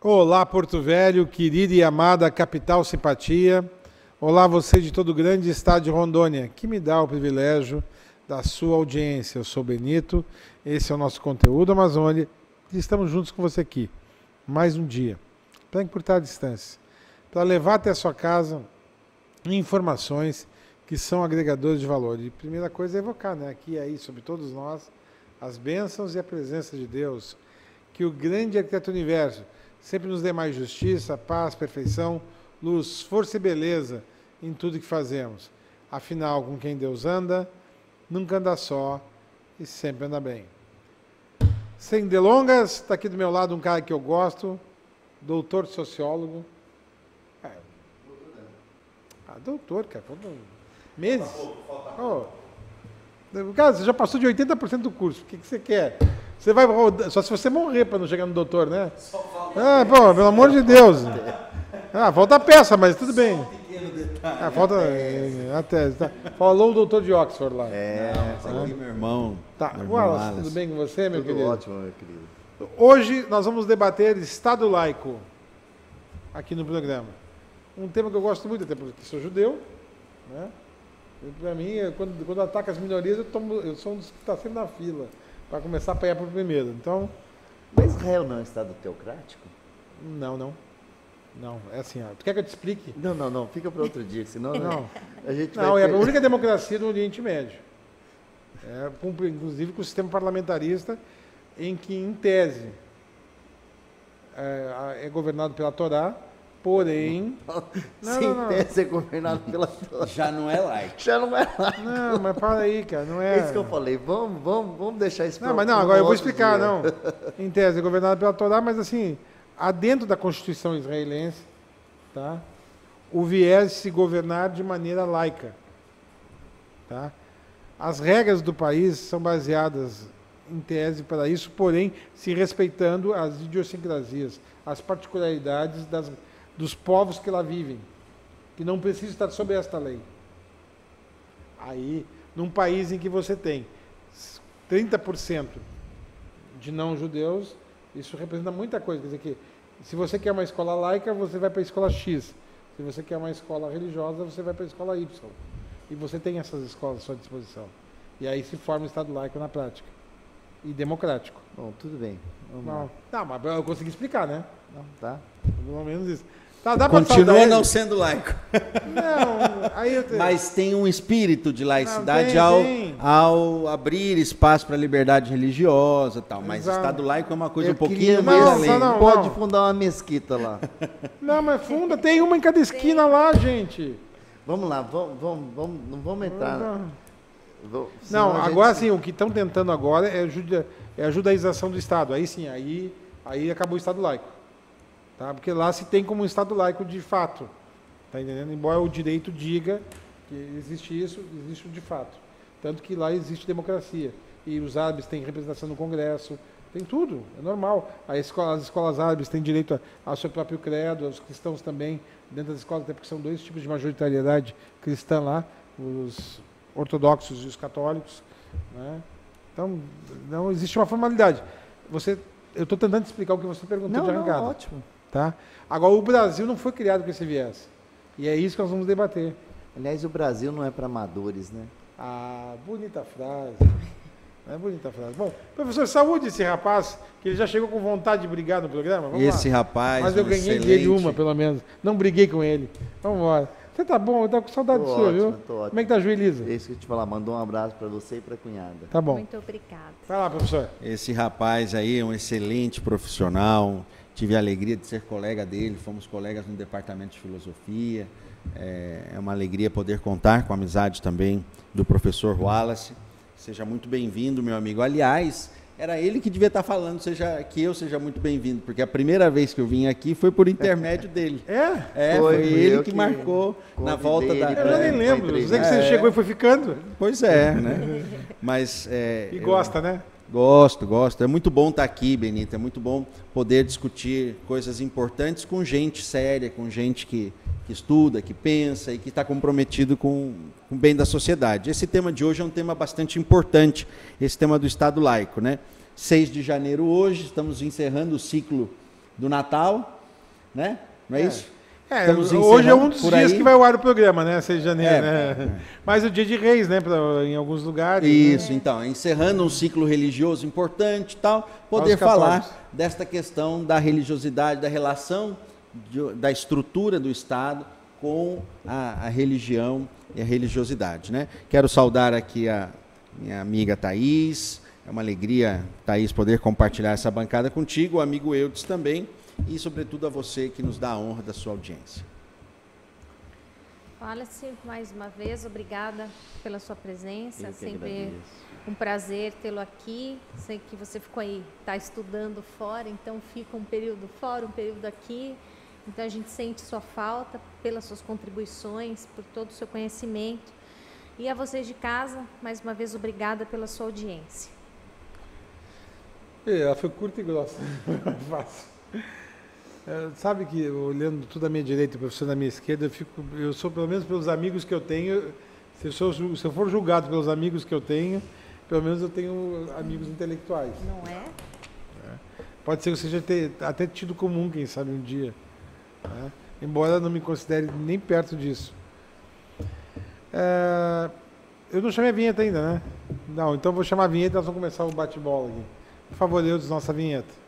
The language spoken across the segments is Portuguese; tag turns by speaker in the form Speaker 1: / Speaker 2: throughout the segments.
Speaker 1: Olá, Porto Velho, querida e amada capital simpatia. Olá, você de todo o grande estado de Rondônia, que me dá o privilégio da sua audiência. Eu sou Benito, esse é o nosso conteúdo Amazônia e estamos juntos com você aqui, mais um dia, para encurtar a distância, para levar até a sua casa informações que são agregadores de valor. E a primeira coisa é evocar, né, aqui e aí, sobre todos nós, as bênçãos e a presença de Deus, que o grande arquiteto do universo sempre nos dê mais justiça, paz, perfeição, luz, força e beleza em tudo que fazemos. Afinal, com quem Deus anda, nunca anda só e sempre anda bem. Sem delongas, está aqui do meu lado um cara que eu gosto, doutor sociólogo. Doutor, cara, falta meses. Oh. Cara, você já passou de 80% do curso, o que você quer? Você vai rodar, só se você morrer para não chegar no doutor, né? Pô, pelo amor de Deus. Falta peça, mas tudo bem.
Speaker 2: Só um pequeno detalhe.
Speaker 1: Falta a tese. Tá. Falou o doutor de Oxford lá.
Speaker 2: Aqui meu irmão.
Speaker 1: Tá.
Speaker 2: Meu irmão
Speaker 1: Wallace, tudo bem com você, meu
Speaker 3: Tudo
Speaker 1: querido?
Speaker 3: ótimo, meu querido.
Speaker 1: Hoje nós vamos debater Estado laico aqui no programa. Um tema que eu gosto muito, até porque sou judeu, né? Para mim, quando ataca as minorias, eu sou um dos que está sempre na fila para começar a apanhar por primeiro. Então,
Speaker 3: Mas Israel não é um Estado teocrático?
Speaker 1: não, é assim, tu quer que eu te explique?
Speaker 3: Não, fica para outro dia, senão
Speaker 1: Não.
Speaker 3: a gente
Speaker 1: Não,
Speaker 3: vai
Speaker 1: é a única democracia do Oriente Médio. Inclusive com o sistema parlamentarista, em que, em tese, é governado pela Torá, porém...
Speaker 3: Sem tese é governado pela Torá.
Speaker 2: Já não é laico.
Speaker 3: Já não é lá.
Speaker 1: Não, mas para aí, cara, não é...
Speaker 3: É isso que eu falei, vamos deixar isso
Speaker 1: Não, mas não, agora eu vou explicar, não. Em tese, é governado pela Torá, mas assim, há dentro da Constituição israelense, tá, o viés de se governar de maneira laica. Tá? As regras do país são baseadas, em tese, para isso, porém, se respeitando as idiosincrasias, as particularidades dos povos que lá vivem, que não precisam estar sob esta lei. Aí, num país em que você tem 30% de não-judeus, isso representa muita coisa. Quer dizer que, se você quer uma escola laica, você vai para a escola X. Se você quer uma escola religiosa, você vai para a escola Y. E você tem essas escolas à sua disposição. E aí se forma o Estado laico na prática. E democrático.
Speaker 3: Bom, tudo bem. Vamos lá.
Speaker 1: Não, mas eu consegui explicar, né?
Speaker 3: Não, tá?
Speaker 1: Pelo menos isso. Tá, dá pra
Speaker 2: Continua
Speaker 1: saudar
Speaker 2: não
Speaker 1: ele?
Speaker 2: sendo laico.
Speaker 1: Não, aí eu
Speaker 2: Mas tem um espírito de laicidade
Speaker 1: tem.
Speaker 2: ao abrir espaço para a liberdade religiosa e tal. Mas
Speaker 1: Exato.
Speaker 2: Estado laico é uma coisa
Speaker 3: Eu
Speaker 2: um pouquinho
Speaker 3: queria
Speaker 2: mais
Speaker 1: Não,
Speaker 2: além.
Speaker 1: não.
Speaker 3: Pode fundar uma mesquita lá.
Speaker 1: Não, mas funda, tem uma em cada esquina lá, gente.
Speaker 3: Vamos lá, não vamos entrar.
Speaker 1: Não,
Speaker 3: Senão a gente-
Speaker 1: agora sim, o que estão tentando agora é a judaização do Estado. Aí sim, aí acabou o Estado laico. Tá? Porque lá se tem como um Estado laico de fato. Tá entendendo? Embora o direito diga que existe isso, existe de fato. Tanto que lá existe democracia. E os árabes têm representação no Congresso, tem tudo, é normal. As escolas árabes têm direito ao seu próprio credo, os cristãos também, dentro das escolas, até porque são dois tipos de majoritariedade cristã lá, os ortodoxos e os católicos. Né? Então, não existe uma formalidade. Eu estou tentando explicar o que você perguntou de arrancada.
Speaker 3: ótimo.
Speaker 1: Tá? Agora, o Brasil não foi criado com esse viés. E é isso que nós vamos debater.
Speaker 3: Aliás, o Brasil não é para amadores, né?
Speaker 1: Bonita frase. É bonita frase. Bom, professor, saúde esse rapaz, que ele já chegou com vontade de brigar no programa. Vamos
Speaker 2: Esse
Speaker 1: lá.
Speaker 2: rapaz,
Speaker 1: Mas eu ganhei
Speaker 2: excelente.
Speaker 1: dele uma, pelo menos. Não briguei com ele. Vamos embora. Você tá bom? Eu tô com saudade
Speaker 3: Tô
Speaker 1: do senhor,
Speaker 3: ótimo,
Speaker 1: viu?
Speaker 3: tô ótimo.
Speaker 1: Como é que tá a Juelisa?
Speaker 3: É isso que eu te falar, mandou um abraço para você e para a cunhada.
Speaker 1: Tá bom.
Speaker 4: Muito obrigada.
Speaker 1: Vai lá, professor.
Speaker 2: Esse rapaz aí é um excelente profissional. Tive a alegria de ser colega dele, fomos colegas no departamento de filosofia. É uma alegria poder contar com a amizade também do professor Wallace. Seja muito bem-vindo, meu amigo. Aliás, era ele que devia estar falando que eu seja muito bem-vindo, porque a primeira vez que eu vim aqui foi por intermédio dele. Foi
Speaker 3: Foi
Speaker 2: ele
Speaker 3: eu
Speaker 2: que
Speaker 3: que
Speaker 2: marcou na
Speaker 3: convidei
Speaker 2: volta
Speaker 3: ele
Speaker 2: da...
Speaker 1: Eu já nem
Speaker 3: Foi
Speaker 1: lembro.
Speaker 3: três,
Speaker 1: Você que
Speaker 3: né?
Speaker 1: você chegou e foi ficando.
Speaker 2: Pois é, né? Mas...
Speaker 1: E gosta, né?
Speaker 2: Gosto. É muito bom estar aqui, Benito. É muito bom poder discutir coisas importantes com gente séria, com gente que estuda, que pensa e que está comprometido com o bem da sociedade. Esse tema de hoje é um tema bastante importante, esse tema do Estado laico, né? 6 de janeiro hoje, estamos encerrando o ciclo do Natal, né? Não é isso?
Speaker 1: Hoje é
Speaker 2: encerrando
Speaker 1: um dos
Speaker 2: por
Speaker 1: dias
Speaker 2: aí.
Speaker 1: que vai ao ar o programa, né? 6 de janeiro,
Speaker 2: É.
Speaker 1: né? Mas o dia de Reis, né? Em alguns lugares.
Speaker 2: Isso,
Speaker 1: né?
Speaker 2: então, encerrando um ciclo religioso importante e tal, poder
Speaker 1: Aos 14.
Speaker 2: falar desta questão da religiosidade, da relação da estrutura do Estado com a religião e a religiosidade, né? Quero saudar aqui a minha amiga Thaís, é uma alegria, Thaís, poder compartilhar essa bancada contigo, o amigo Eudes também, e sobretudo a você que nos dá a honra da sua audiência.
Speaker 4: Wallace, mais uma vez, obrigada pela sua presença,
Speaker 3: Eu que
Speaker 4: sempre
Speaker 3: agradeço.
Speaker 4: um prazer tê-lo aqui. Sei que você ficou aí, está estudando fora, então fica um período fora, um período aqui. Então a gente sente sua falta pelas suas contribuições, por todo o seu conhecimento. E a vocês de casa, mais uma vez, obrigada pela sua audiência.
Speaker 1: Ela foi curta e grossa. Fácil. Sabe que, olhando tudo à minha direita e o professor na minha esquerda, eu sou, pelo menos pelos amigos que eu tenho, se eu for julgado pelos amigos que eu tenho, pelo menos eu tenho amigos intelectuais.
Speaker 4: Não é?
Speaker 1: Pode ser que eu seja até tido comum, quem sabe, um dia. Né? Embora não me considere nem perto disso. Eu não chamei a vinheta ainda, né? Não, então vou chamar a vinheta e nós vamos começar o bate-bola aqui. Por favor, Eudes, nossa vinheta.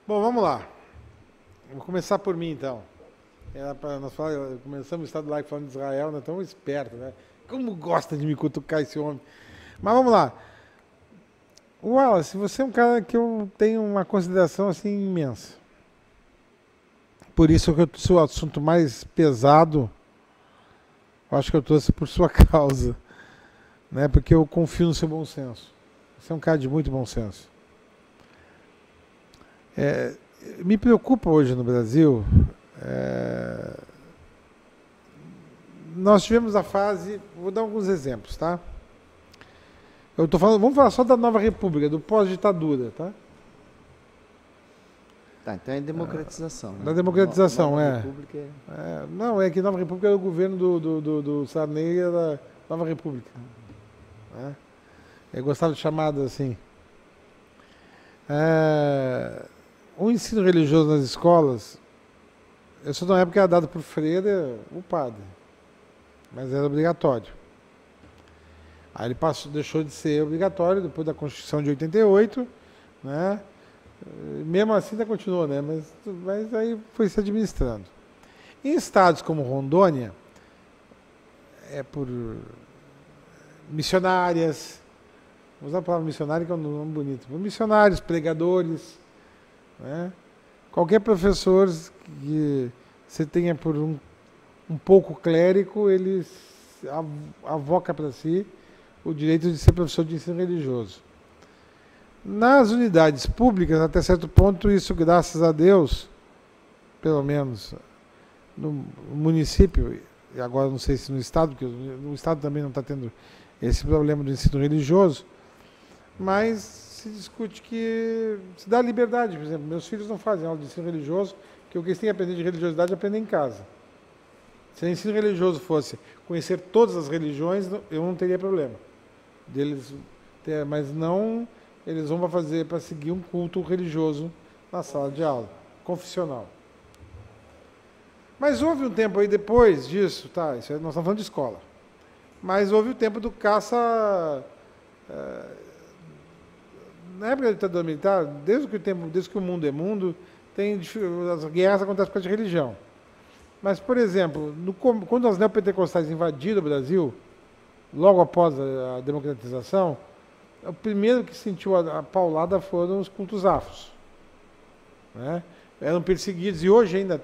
Speaker 1: Bom, vamos lá. Vou começar por mim, então. Nós começamos o Estado Laico falando de Israel, nós estamos espertos, né? Como gosta de me cutucar esse homem. Mas vamos lá. Wallace, você é um cara que eu tenho uma consideração assim imensa. Por isso que eu trouxe o assunto mais pesado, eu acho que eu trouxe por sua causa. Né? Porque eu confio no seu bom senso. Você é um cara de muito bom senso. Me preocupa hoje no Brasil, nós tivemos a fase, vou dar alguns exemplos, tá? Eu tô falando, vamos falar só da Nova República, do pós-ditadura, tá?
Speaker 3: Tá, então é democratização. Né?
Speaker 1: Da democratização,
Speaker 3: Nova República
Speaker 1: Não, é que Nova República era o governo do Sarney, era Nova República. Né? Eu gostava de chamada assim. O ensino religioso nas escolas, eu sou de uma época que era dado por freire, o padre, mas era obrigatório. Aí ele deixou de ser obrigatório depois da Constituição de 88, né? Mesmo assim ainda continuou, né? Mas aí foi se administrando. Em estados como Rondônia, por missionárias, vou usar a palavra missionária que é um nome bonito, por missionários, pregadores, né? Qualquer professor que você tenha por um pouco clérigo, ele avoca para si o direito de ser professor de ensino religioso. Nas unidades públicas, até certo ponto, isso, graças a Deus, pelo menos no município, e agora não sei se no Estado, porque no Estado também não está tendo esse problema do ensino religioso, mas se discute que se dá liberdade. Por exemplo, meus filhos não fazem aula de ensino religioso, porque o que eles têm que aprender de religiosidade aprendem em casa. Se o ensino religioso fosse conhecer todas as religiões, eu não teria problema deles ter, mas não, eles vão para seguir um culto religioso na sala de aula, confessional. Mas houve um tempo aí depois disso, tá? Isso aí nós estamos falando de escola. Mas houve o tempo do caça. Na época da ditadura militar, desde que o mundo é mundo, as guerras acontecem por causa de religião. Mas, por exemplo, quando as neopentecostais invadiram o Brasil, logo após a democratização, o primeiro que sentiu a paulada foram os cultos afros. Né? Eram perseguidos, e hoje ainda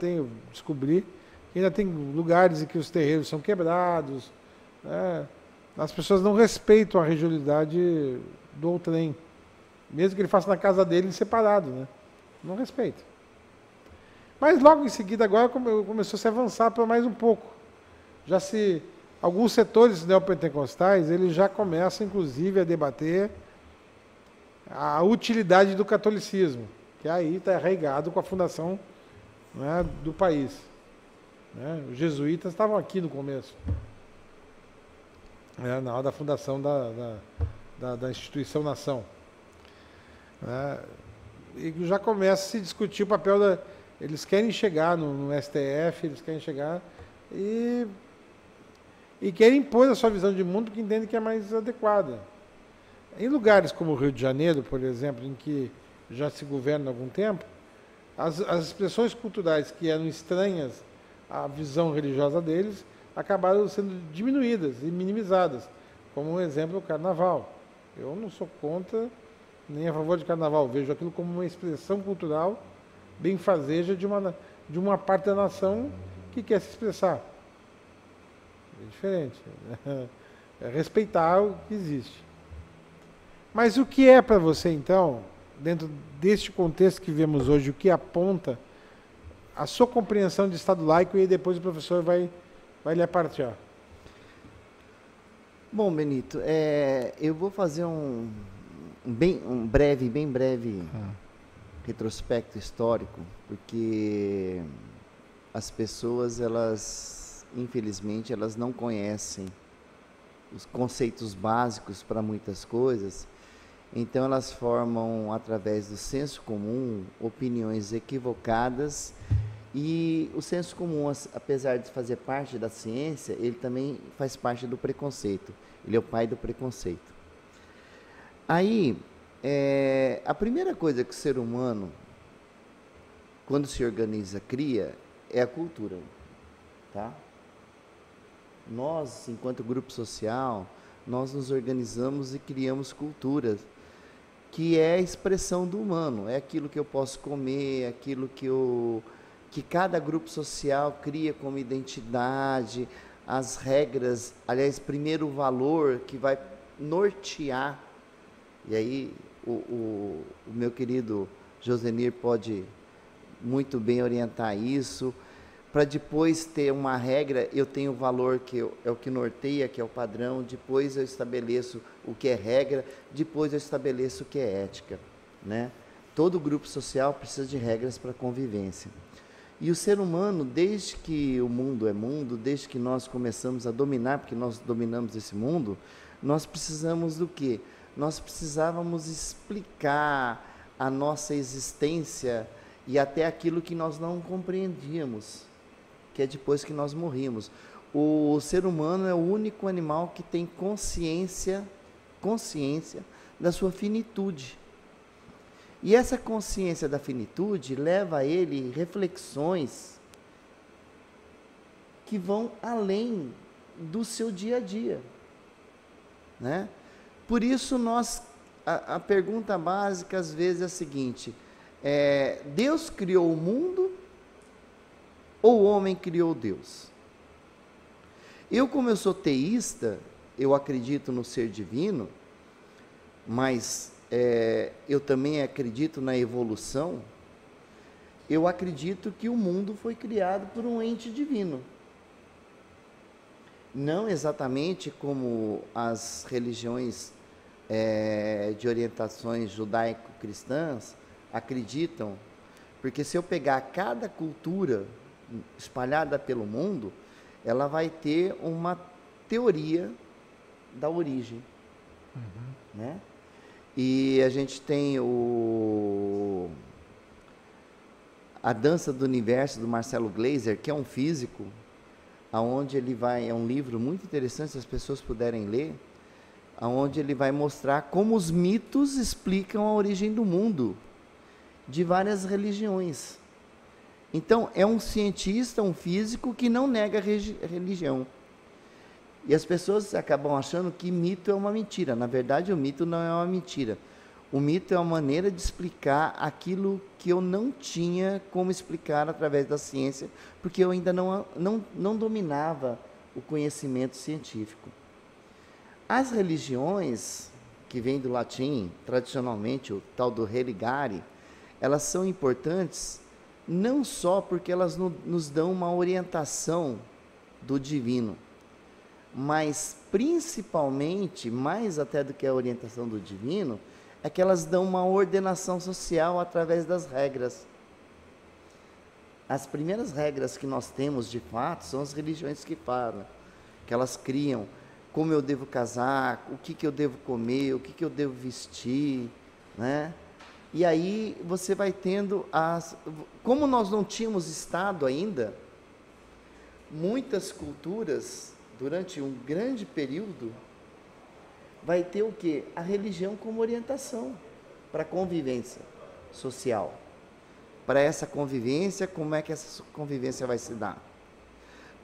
Speaker 1: descobri, que ainda tem lugares em que os terreiros são quebrados. Né? As pessoas não respeitam a religiosidade do outrem. Mesmo que ele faça na casa dele separado, né? Não respeita. Mas logo em seguida, agora começou a se avançar para mais um pouco. Já se alguns setores neopentecostais, eles já começam, inclusive, a debater a utilidade do catolicismo, que aí está arraigado com a fundação, né, do país. Né? Os jesuítas estavam aqui no começo, né, na hora da fundação da instituição nação. Né? E já começa a se discutir o papel da... Eles querem chegar no STF, eles querem chegar e querem impor a sua visão de mundo que entendem que é mais adequada. Em lugares como o Rio de Janeiro, por exemplo, em que já se governa há algum tempo, as expressões culturais que eram estranhas à visão religiosa deles acabaram sendo diminuídas e minimizadas, como um exemplo o carnaval. Eu não sou contra nem a favor de carnaval, vejo aquilo como uma expressão cultural benfazeja de uma parte da nação que quer se expressar. É diferente. É respeitar o que existe. Mas o que é para você, então, dentro deste contexto que vemos hoje, o que aponta a sua compreensão de Estado laico, e depois o professor vai lhe apartear?
Speaker 3: Bom, Benito, eu vou fazer bem breve retrospecto histórico, porque as pessoas, infelizmente, elas não conhecem os conceitos básicos para muitas coisas, então elas formam, através do senso comum, opiniões equivocadas, e o senso comum, apesar de fazer parte da ciência, ele também faz parte do preconceito, ele é o pai do preconceito. Aí, a primeira coisa que o ser humano, quando se organiza, cria, é a cultura, tá? Nós, enquanto grupo social, nós nos organizamos e criamos culturas, que é a expressão do humano, é aquilo que eu posso comer, é aquilo que cada grupo social cria como identidade, as regras, aliás, primeiro o valor que vai nortear, e aí o meu querido Josenir pode muito bem orientar isso, para depois ter uma regra, eu tenho o valor que é o que norteia, que é o padrão, depois eu estabeleço o que é regra, depois eu estabeleço o que é ética, né? Todo grupo social precisa de regras para convivência. E o ser humano, desde que o mundo é mundo, desde que nós começamos a dominar, porque nós dominamos esse mundo, nós precisamos do quê? Nós precisávamos explicar a nossa existência e até aquilo que nós não compreendíamos, que é depois que nós morrimos. O ser humano é o único animal que tem consciência da sua finitude. E essa consciência da finitude leva a ele reflexões que vão além do seu dia a dia, né? Por isso a pergunta básica às vezes é a seguinte: Deus criou o mundo ou o homem criou Deus? Eu, como eu sou teísta, eu acredito no ser divino, mas eu também acredito na evolução. Eu acredito que o mundo foi criado por um ente divino. Não exatamente como as religiões de orientações judaico-cristãs acreditam, porque se eu pegar cada cultura espalhada pelo mundo, ela vai ter uma teoria da origem, né? E a gente tem a Dança do Universo, do Marcelo Gleiser, que é um físico, aonde ele vai, é um livro muito interessante, se as pessoas puderem ler, aonde ele vai mostrar como os mitos explicam a origem do mundo, de várias religiões. Então, é um cientista, um físico, que não nega religião. E as pessoas acabam achando que mito é uma mentira. Na verdade, o mito não é uma mentira. O mito é uma maneira de explicar aquilo que eu não tinha como explicar através da ciência, porque eu ainda não dominava o conhecimento científico. As religiões, que vêm do latim, tradicionalmente, o tal do religare, elas são importantes não só porque elas nos dão uma orientação do divino, mas principalmente, mais até do que a orientação do divino, é que elas dão uma ordenação social através das regras. As primeiras regras que nós temos, de fato, são as religiões que falam, que elas criam como eu devo casar, o que eu devo comer, o que eu devo vestir, né? E aí você vai tendo como nós não tínhamos Estado ainda, muitas culturas, durante um grande período, vai ter o quê? A religião como orientação para a convivência social. Para essa convivência, como é que essa convivência vai se dar?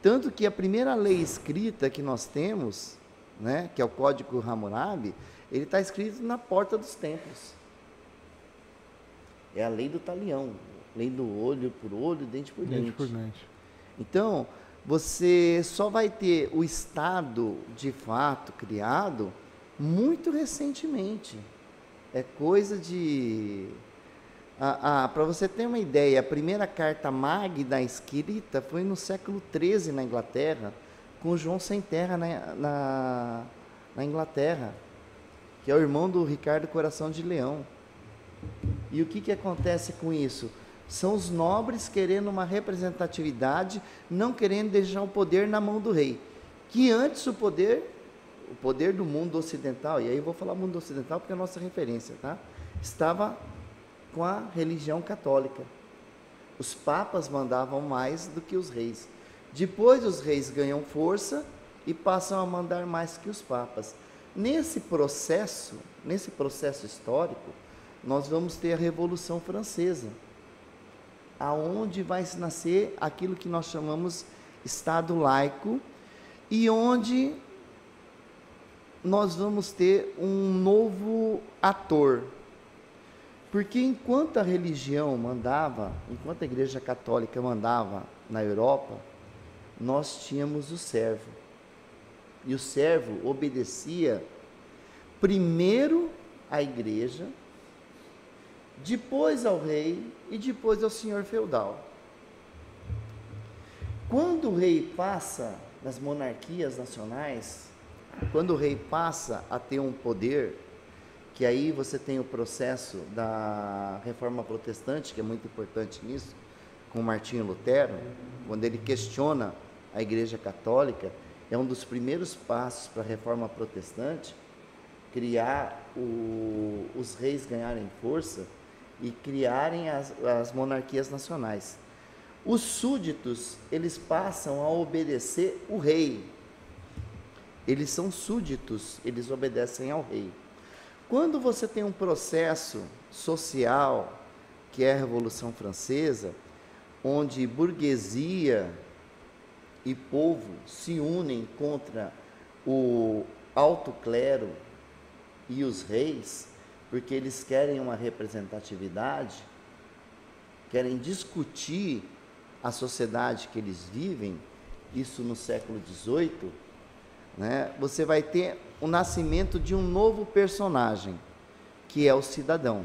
Speaker 3: Tanto que a primeira lei escrita que nós temos, né, que é o Código Hammurabi, ele está escrito na porta dos templos. É a lei do talião, lei do olho por olho, dente por dente. Então, você só vai ter o Estado, de fato, criado muito recentemente. É coisa de... para você ter uma ideia, a primeira carta magna escrita foi no século XIII na Inglaterra, com João Sem Terra na Inglaterra, que é o irmão do Ricardo Coração de Leão. E o que acontece com isso? São os nobres querendo uma representatividade, não querendo deixar o poder na mão do rei. Que antes o poder do mundo ocidental, e aí eu vou falar mundo ocidental porque é a nossa referência, tá? Estava com a religião católica. Os papas mandavam mais do que os reis. Depois os reis ganham força e passam a mandar mais que os papas. Nesse processo histórico, nós vamos ter a Revolução Francesa, aonde vai nascer aquilo que nós chamamos Estado laico, e onde nós vamos ter um novo ator. Porque enquanto a religião mandava, enquanto a Igreja Católica mandava na Europa, nós tínhamos o servo. E o servo obedecia primeiro à igreja, depois ao rei e depois ao senhor feudal. Quando o rei passa nas monarquias nacionais, quando o rei passa a ter um poder, que aí você tem o processo da Reforma Protestante, que é muito importante nisso, com Martinho Lutero, quando ele questiona a Igreja Católica, é um dos primeiros passos para a Reforma Protestante, criar os reis ganharem força e criarem as monarquias nacionais. Os súditos, eles passam a obedecer o rei. Eles são súditos, eles obedecem ao rei. Quando você tem um processo social, que é a Revolução Francesa, onde burguesia e povo se unem contra o alto clero e os reis, porque eles querem uma representatividade, querem discutir a sociedade que eles vivem, isso no século XVIII, né? Você vai ter o nascimento de um novo personagem, que é o cidadão.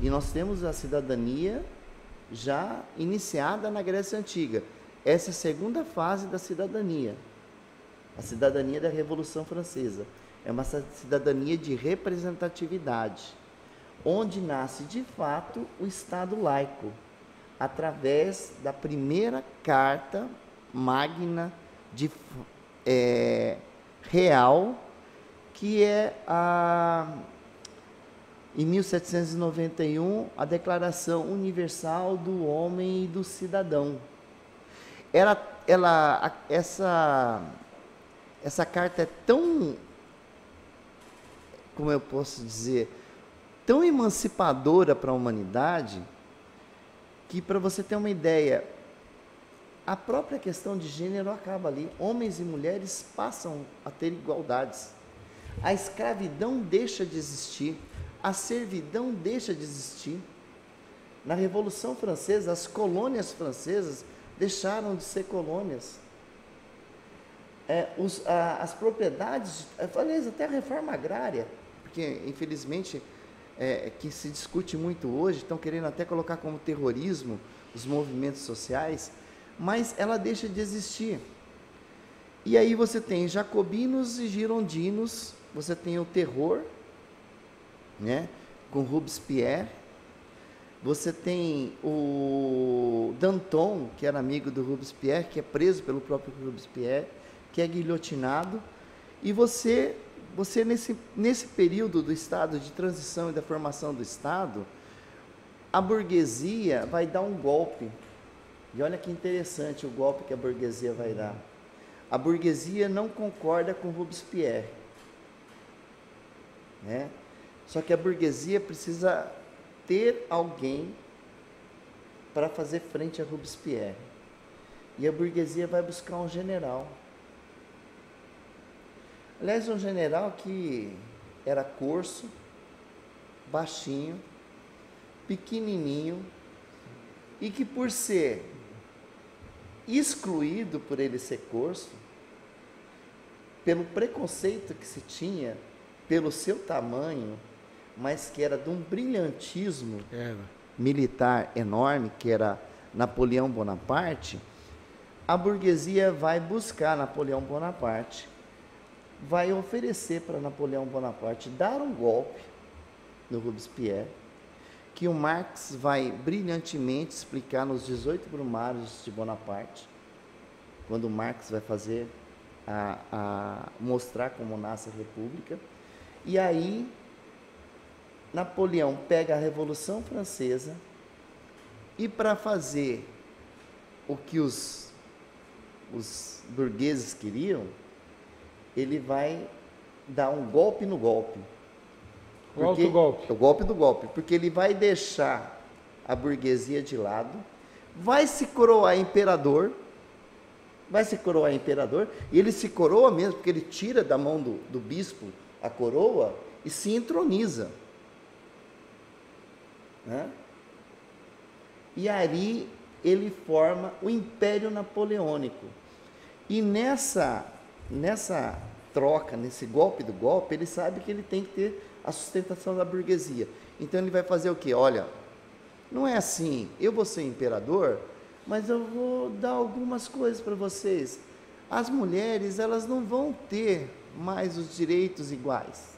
Speaker 3: E nós temos a cidadania já iniciada na Grécia Antiga. Essa é a segunda fase da cidadania, a cidadania da Revolução Francesa. É uma cidadania de representatividade, onde nasce de fato o Estado laico, através da primeira carta magna real, que é em 1791, a Declaração Universal do Homem e do Cidadão. Essa carta é tão, como eu posso dizer, tão emancipadora para a humanidade, que, para você ter uma ideia, a própria questão de gênero acaba ali. Homens e mulheres passam a ter igualdades. A escravidão deixa de existir, a servidão deixa de existir. Na Revolução Francesa, as colônias francesas deixaram de ser colônias. As propriedades, aliás, até a reforma agrária, porque infelizmente que se discute muito hoje, estão querendo até colocar como terrorismo os movimentos sociais, mas ela deixa de existir. E aí você tem jacobinos e girondinos, você tem o terror, né, com Robespierre, você tem o Danton, que era amigo do Robespierre, que é preso pelo próprio Robespierre, que é guilhotinado, e você nesse período do Estado de transição e da formação do Estado, a burguesia vai dar um golpe. E olha que interessante o golpe que a burguesia vai dar. A burguesia não concorda com Robespierre, né? Só que a burguesia precisa ter alguém para fazer frente a Robespierre. E a burguesia vai buscar um general. Aliás, um general que era corso, baixinho, pequenininho, e que por ser excluído por ele ser corso, pelo preconceito que se tinha, pelo seu tamanho, mas que era de um brilhantismo militar enorme, que era Napoleão Bonaparte, a burguesia vai buscar Napoleão Bonaparte, vai oferecer para Napoleão Bonaparte dar um golpe no Robespierre, que o Marx vai brilhantemente explicar nos 18 Brumários de Bonaparte, quando Marx vai fazer mostrar como nasce a República. E aí Napoleão pega a Revolução Francesa e, para fazer o que os burgueses queriam, ele vai dar um golpe no golpe.
Speaker 1: O alto golpe.
Speaker 3: O golpe do golpe, porque ele vai deixar a burguesia de lado, vai se coroar imperador, e ele se coroa mesmo, porque ele tira da mão do bispo a coroa e se entroniza. Né? E aí ele forma o Império Napoleônico. E nessa troca, nesse golpe do golpe, ele sabe que ele tem que ter a sustentação da burguesia. Então ele vai fazer o quê? Olha, não é assim, eu vou ser imperador, mas eu vou dar algumas coisas para vocês. As mulheres, elas não vão ter mais os direitos iguais.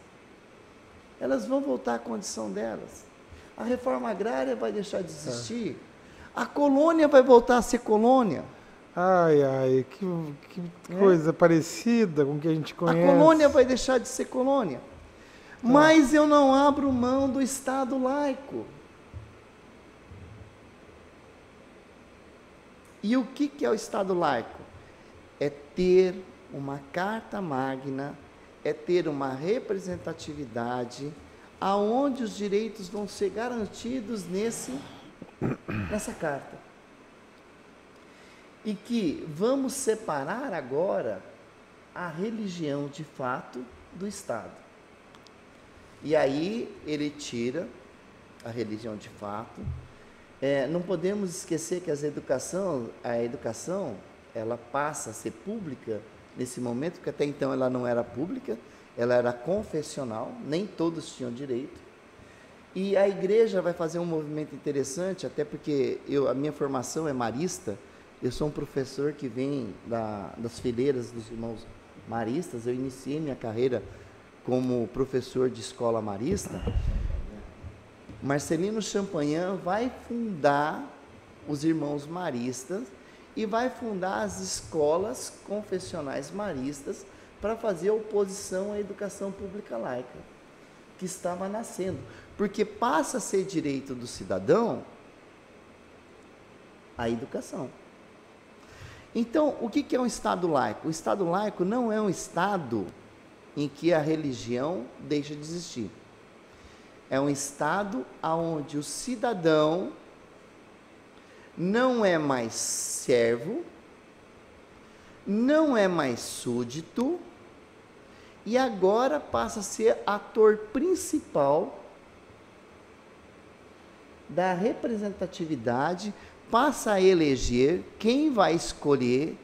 Speaker 3: Elas vão voltar à condição delas. A reforma agrária vai deixar de existir. A colônia vai voltar a ser colônia.
Speaker 1: Ai, que coisa parecida com o que a gente conhece.
Speaker 3: A colônia vai deixar de ser colônia. Mas eu não abro mão do Estado laico. E o que é o Estado laico? É ter uma carta magna, é ter uma representatividade, aonde os direitos vão ser garantidos nessa carta. E que vamos separar agora a religião de fato do Estado. E aí ele tira a religião de fato. Não podemos esquecer que a educação ela passa a ser pública nesse momento, porque até então ela não era pública, ela era confessional, nem todos tinham direito. E a igreja vai fazer um movimento interessante, até porque a minha formação é marista, eu sou um professor que vem das fileiras dos irmãos maristas, eu iniciei minha carreira como professor de escola marista. Marcelino Champagnat vai fundar os irmãos maristas e vai fundar as escolas confessionais maristas para fazer oposição à educação pública laica, que estava nascendo. Porque passa a ser direito do cidadão a educação. Então, o que é um Estado laico? O Estado laico não é um Estado em que a religião deixa de existir. É um Estado onde o cidadão não é mais servo, não é mais súdito, e agora passa a ser ator principal da representatividade, passa a eleger quem vai escolher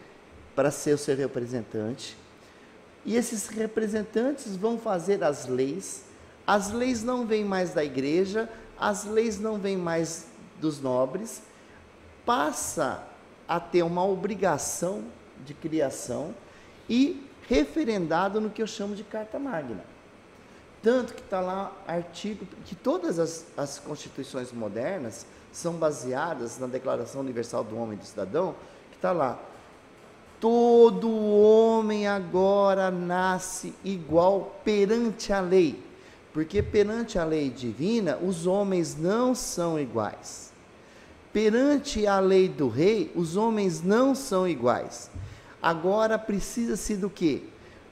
Speaker 3: para ser o seu representante, e esses representantes vão fazer as leis não vêm mais da igreja, as leis não vêm mais dos nobres, passa a ter uma obrigação de criação, e referendado no que eu chamo de Carta Magna. Tanto que está lá artigo, que todas as constituições modernas são baseadas na Declaração Universal do Homem e do Cidadão, que está lá: todo homem agora nasce igual perante a lei, porque perante a lei divina os homens não são iguais. Perante a lei do rei, os homens não são iguais. Agora precisa-se do quê?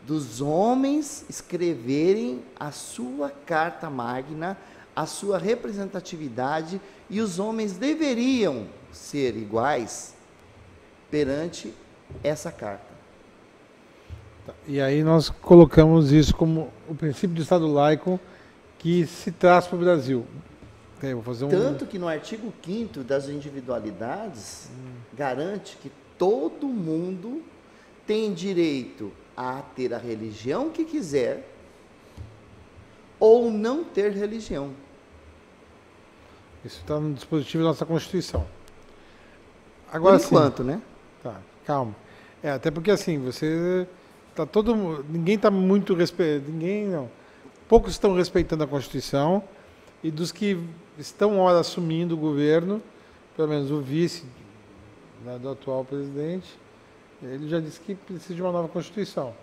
Speaker 3: Dos homens escreverem a sua carta magna, a sua representatividade, e os homens deveriam ser iguais perante essa carta.
Speaker 1: E aí nós colocamos isso como o princípio do Estado laico que se traz para o Brasil. Eu vou fazer
Speaker 3: Tanto que no artigo 5º das individualidades garante que todo mundo tem direito a ter a religião que quiser ou não ter religião.
Speaker 1: Isso está no dispositivo da nossa Constituição. Agora,
Speaker 3: por enquanto, né?
Speaker 1: Tá, calma. Até porque assim, você tá ninguém está muito respeitando, poucos estão respeitando a Constituição, e dos que estão ora assumindo o governo, pelo menos o vice, né, do atual presidente, ele já disse que precisa de uma nova Constituição.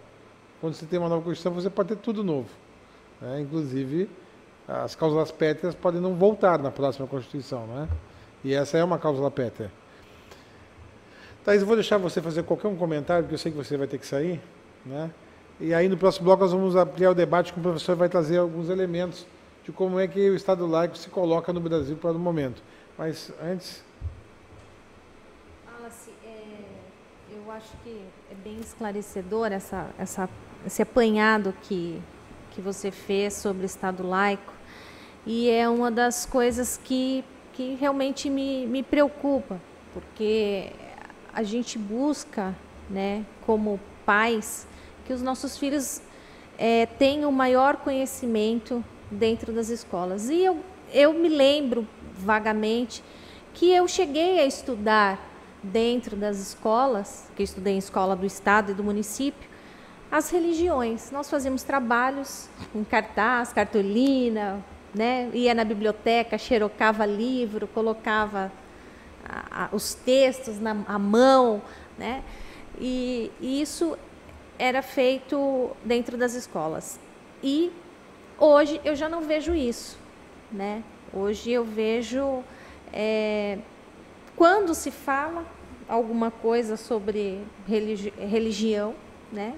Speaker 1: Quando você tem uma nova Constituição, você pode ter tudo novo, né? Inclusive, as cláusulas pétreas podem não voltar na próxima Constituição, né? E essa é uma cláusula pétrea. Thaís, eu vou deixar você fazer qualquer um comentário, porque eu sei que você vai ter que sair, né? E aí no próximo bloco nós vamos ampliar o debate, que o professor vai trazer alguns elementos de como é que o Estado laico se coloca no Brasil para o momento. Mas antes...
Speaker 4: Eu acho que é bem esclarecedor esse apanhado que você fez sobre o Estado laico, e é uma das coisas que realmente me preocupa, porque a gente busca, né, como pais, que os nossos filhos tenham o maior conhecimento dentro das escolas. E eu me lembro vagamente que eu cheguei a estudar dentro das escolas, que eu estudei em escola do estado e do município, as religiões. Nós fazíamos trabalhos em cartaz, cartolina, né? Ia na biblioteca, xerocava livro, colocava os textos à mão, né? E isso era feito dentro das escolas. E hoje eu já não vejo isso, né? Hoje eu vejo, quando se fala alguma coisa sobre religião, né?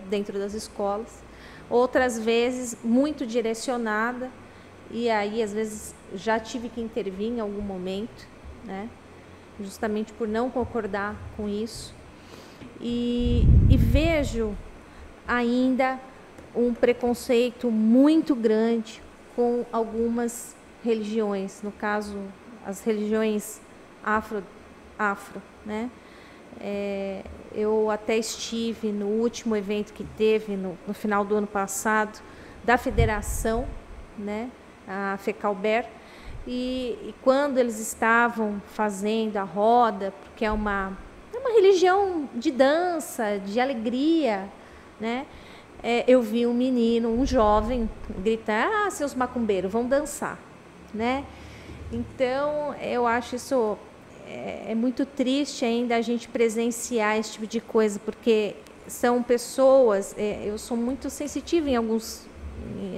Speaker 4: Dentro das escolas, outras vezes muito direcionada, e aí às vezes já tive que intervir em algum momento, né? Justamente por não concordar com isso. E vejo ainda um preconceito muito grande com algumas religiões, no caso, as religiões afro, né? Eu até estive no último evento que teve no final do ano passado, da federação, né? A FECALBER, e quando eles estavam fazendo a roda, porque é uma religião de dança, de alegria, né? Eu vi um menino, um jovem, gritar: seus macumbeiros, vão dançar, né? Então, eu acho isso muito triste ainda a gente presenciar esse tipo de coisa, porque são pessoas, eu sou muito sensitiva em alguns,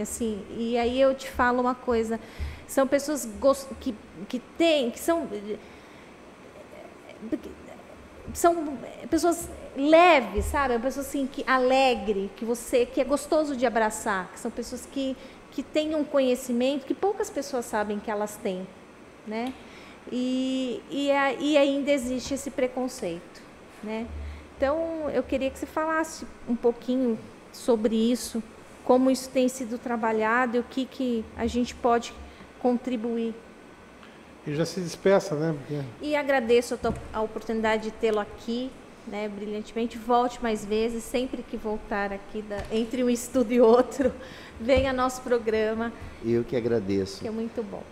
Speaker 4: assim, e aí eu te falo uma coisa, são pessoas que são pessoas leves, sabe? Pessoas assim, alegre, que é gostoso de abraçar, que são pessoas que têm um conhecimento que poucas pessoas sabem que elas têm, né? E ainda existe esse preconceito, né? Então, eu queria que você falasse um pouquinho sobre isso, como isso tem sido trabalhado e o que a gente pode contribuir.
Speaker 1: E já se despeça, né? Porque...
Speaker 4: E agradeço a oportunidade de tê-lo aqui, né, brilhantemente. Volte mais vezes, sempre que voltar aqui, entre um estudo e outro, venha nosso programa.
Speaker 3: Eu que agradeço.
Speaker 4: Que é muito bom.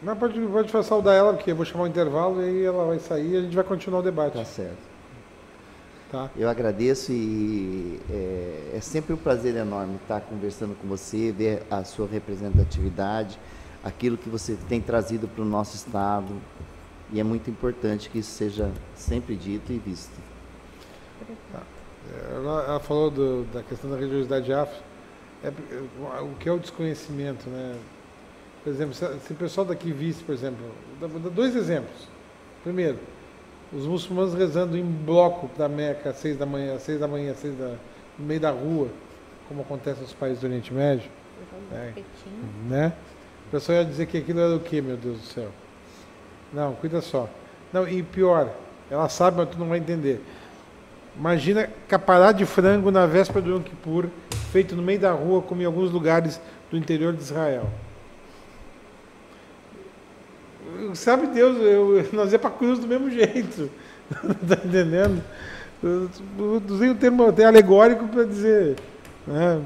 Speaker 1: Mas pode saudar ela, porque eu vou chamar o intervalo e aí ela vai sair e a gente vai continuar o debate.
Speaker 3: Tá certo.
Speaker 1: Tá.
Speaker 3: Eu agradeço e é sempre um prazer enorme estar conversando com você, ver a sua representatividade, aquilo que você tem trazido para o nosso estado. E é muito importante que isso seja sempre dito e visto.
Speaker 1: Ela falou da questão da religiosidade afro. O que é o desconhecimento, né? Por exemplo, se o pessoal daqui visse, por exemplo, vou dar 2 exemplos. Primeiro, os muçulmanos rezando em bloco da Meca às 6 da manhã, no meio da rua, como acontece nos países do Oriente Médio. Né? O pessoal ia dizer que aquilo era o quê, meu Deus do céu? Não, cuida só. Não, e pior, ela sabe, mas tu não vai entender. Imagina capará de frango na véspera do Yom Kippur, feito no meio da rua, como em alguns lugares do interior de Israel. Sabe Deus, nós ia para a cruz do mesmo jeito. Está entendendo? Eu usei um termo até alegórico para dizer. Né?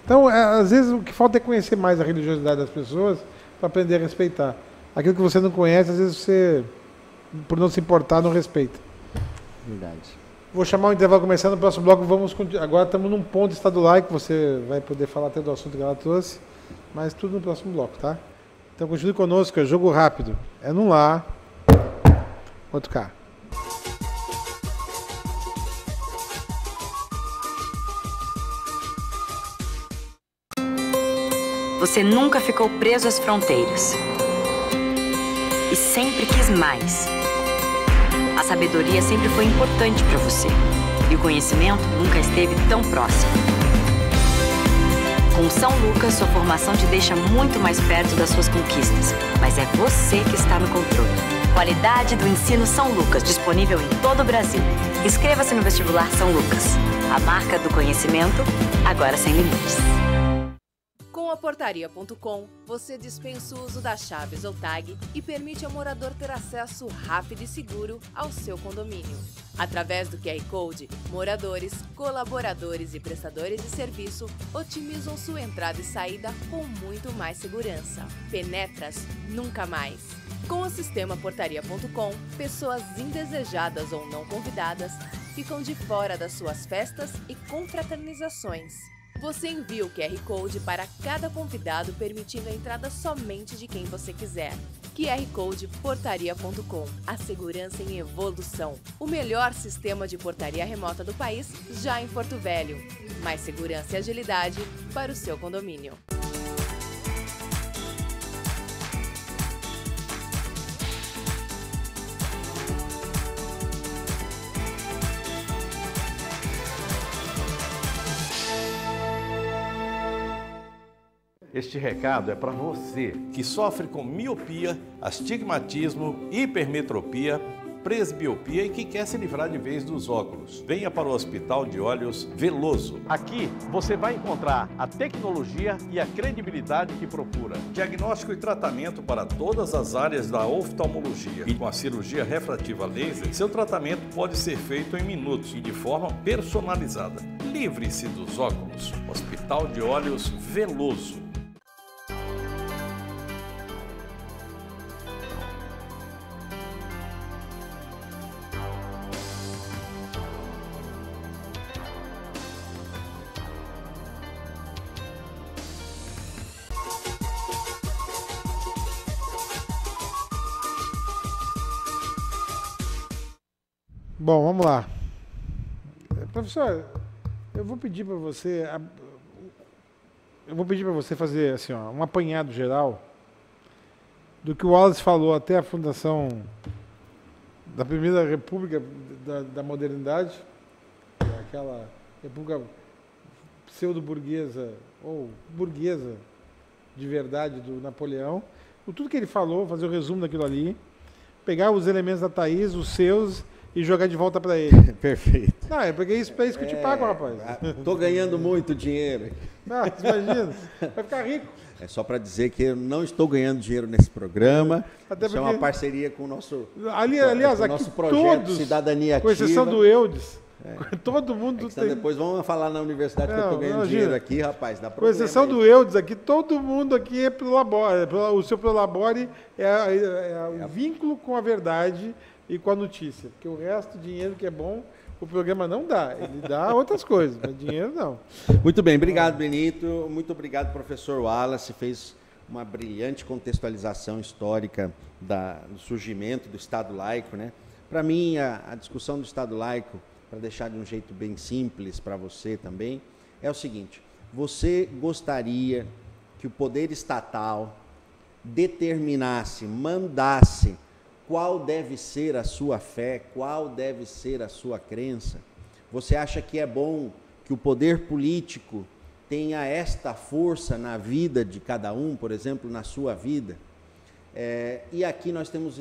Speaker 1: Então, às vezes, o que falta é conhecer mais a religiosidade das pessoas para aprender a respeitar. Aquilo que você não conhece, às vezes você, por não se importar, não respeita.
Speaker 3: Verdade.
Speaker 1: Vou chamar o intervalo começando no próximo bloco. Agora estamos num ponto estadual que você vai poder falar até do assunto que ela trouxe, mas tudo no próximo bloco, tá? Então continue conosco, é jogo rápido. É num lá, outro cá.
Speaker 5: Você nunca ficou preso às fronteiras. E sempre quis mais. A sabedoria sempre foi importante para você. E o conhecimento nunca esteve tão próximo. Com São Lucas, sua formação te deixa muito mais perto das suas conquistas. Mas é você que está no controle. Qualidade do ensino São Lucas, disponível em todo o Brasil. Inscreva-se no vestibular São Lucas. A marca do conhecimento, agora sem limites.
Speaker 6: Com a Portaria.com, você dispensa o uso das chaves ou tag e permite ao morador ter acesso rápido e seguro ao seu condomínio. Através do QR Code, moradores, colaboradores e prestadores de serviço otimizam sua entrada e saída com muito mais segurança. Penetras nunca mais. Com o sistema Portaria.com, pessoas indesejadas ou não convidadas ficam de fora das suas festas e confraternizações. Você envia o QR Code para cada convidado, permitindo a entrada somente de quem você quiser. QR Code Portaria.com. A segurança em evolução. O melhor sistema de portaria remota do país, já em Porto Velho. Mais segurança e agilidade para o seu condomínio.
Speaker 7: Este recado é para você que sofre com miopia, astigmatismo, hipermetropia, presbiopia e que quer se livrar de vez dos óculos. Venha para o Hospital de Olhos Veloso. Aqui você vai encontrar a tecnologia e a credibilidade que procura. Diagnóstico e tratamento para todas as áreas da oftalmologia. E com a cirurgia refrativa laser, seu tratamento pode ser feito em minutos e de forma personalizada. Livre-se dos óculos. Hospital de Olhos Veloso.
Speaker 1: Bom, vamos lá. Professor, eu vou pedir para você fazer assim, ó, um apanhado geral do que o Wallace falou até a fundação da Primeira República da Modernidade, aquela república pseudo-burguesa ou burguesa de verdade do Napoleão. Tudo que ele falou, fazer o resumo daquilo ali, pegar os elementos da Thaís, os seus, e jogar de volta para ele.
Speaker 2: Perfeito.
Speaker 1: Não, é porque isso que eu te pago, rapaz.
Speaker 2: Tô ganhando muito dinheiro.
Speaker 1: Ah, imagina, vai ficar rico.
Speaker 2: É só para dizer que eu não estou ganhando dinheiro nesse programa.
Speaker 1: Até
Speaker 2: isso é uma parceria com o nosso,
Speaker 1: aliás,
Speaker 2: com o nosso projeto
Speaker 1: todos,
Speaker 2: Cidadania Ativa.
Speaker 1: Com exceção do Eudes. Todo mundo
Speaker 2: tem. Depois vamos falar na universidade que eu estou ganhando dinheiro aqui, rapaz. Dá
Speaker 1: com exceção do Eudes aqui, todo mundo aqui é Prolabore. O seu Prolabore é o vínculo com a verdade e com a notícia. Porque o resto, dinheiro que é bom, o programa não dá. Ele dá outras coisas, mas dinheiro não.
Speaker 2: Muito bem, obrigado, Benito. Muito obrigado, professor Wallace. Fez uma brilhante contextualização histórica do surgimento do Estado laico, né? Para mim, a discussão do Estado laico, para deixar de um jeito bem simples para você também, é o seguinte: você gostaria que o poder estatal determinasse, mandasse qual deve ser a sua fé, qual deve ser a sua crença? Você acha que é bom que o poder político tenha esta força na vida de cada um, por exemplo, na sua vida? E aqui nós temos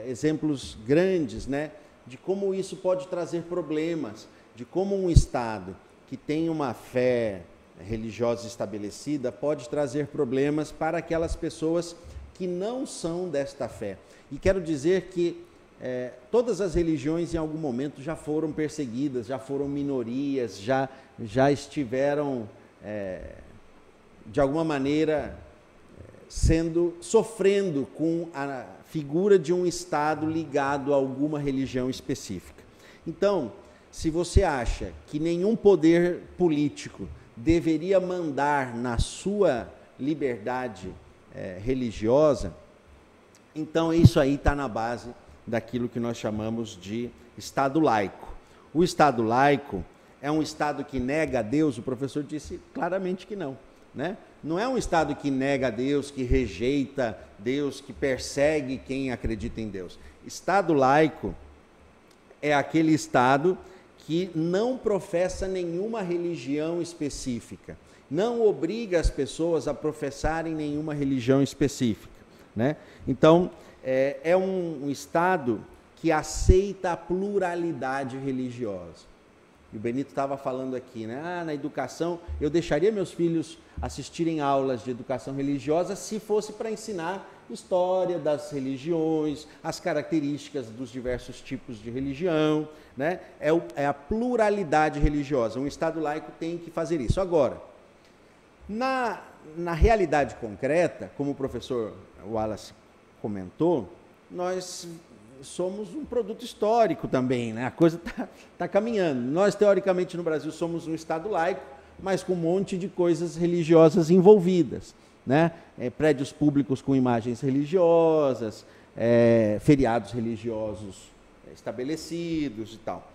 Speaker 2: exemplos grandes, né, de como isso pode trazer problemas, de como um Estado que tem uma fé religiosa estabelecida pode trazer problemas para aquelas pessoas que não são desta fé. E quero dizer que todas as religiões em algum momento já foram perseguidas, já foram minorias, já estiveram, de alguma maneira, sofrendo com a figura de um Estado ligado a alguma religião específica. Então, se você acha que nenhum poder político deveria mandar na sua liberdade religiosa, então isso aí está na base daquilo que nós chamamos de Estado laico. O Estado laico é um Estado que nega a Deus? O professor disse claramente que não, né? Não é um Estado que nega a Deus, que rejeita Deus, que persegue quem acredita em Deus. Estado laico é aquele Estado que não professa nenhuma religião específica, não obriga as pessoas a professarem nenhuma religião específica, né? Então, é um Estado que aceita a pluralidade religiosa. E o Benito estava falando aqui, né? Na educação, eu deixaria meus filhos assistirem aulas de educação religiosa se fosse para ensinar história das religiões, as características dos diversos tipos de religião, né? É a pluralidade religiosa. Um Estado laico tem que fazer isso. Agora, na realidade concreta, como o professor Wallace comentou, nós somos um produto histórico também, né? A coisa tá caminhando. Nós, teoricamente, no Brasil, somos um Estado laico, mas com um monte de coisas religiosas envolvidas, né? Prédios públicos com imagens religiosas, feriados religiosos estabelecidos e tal.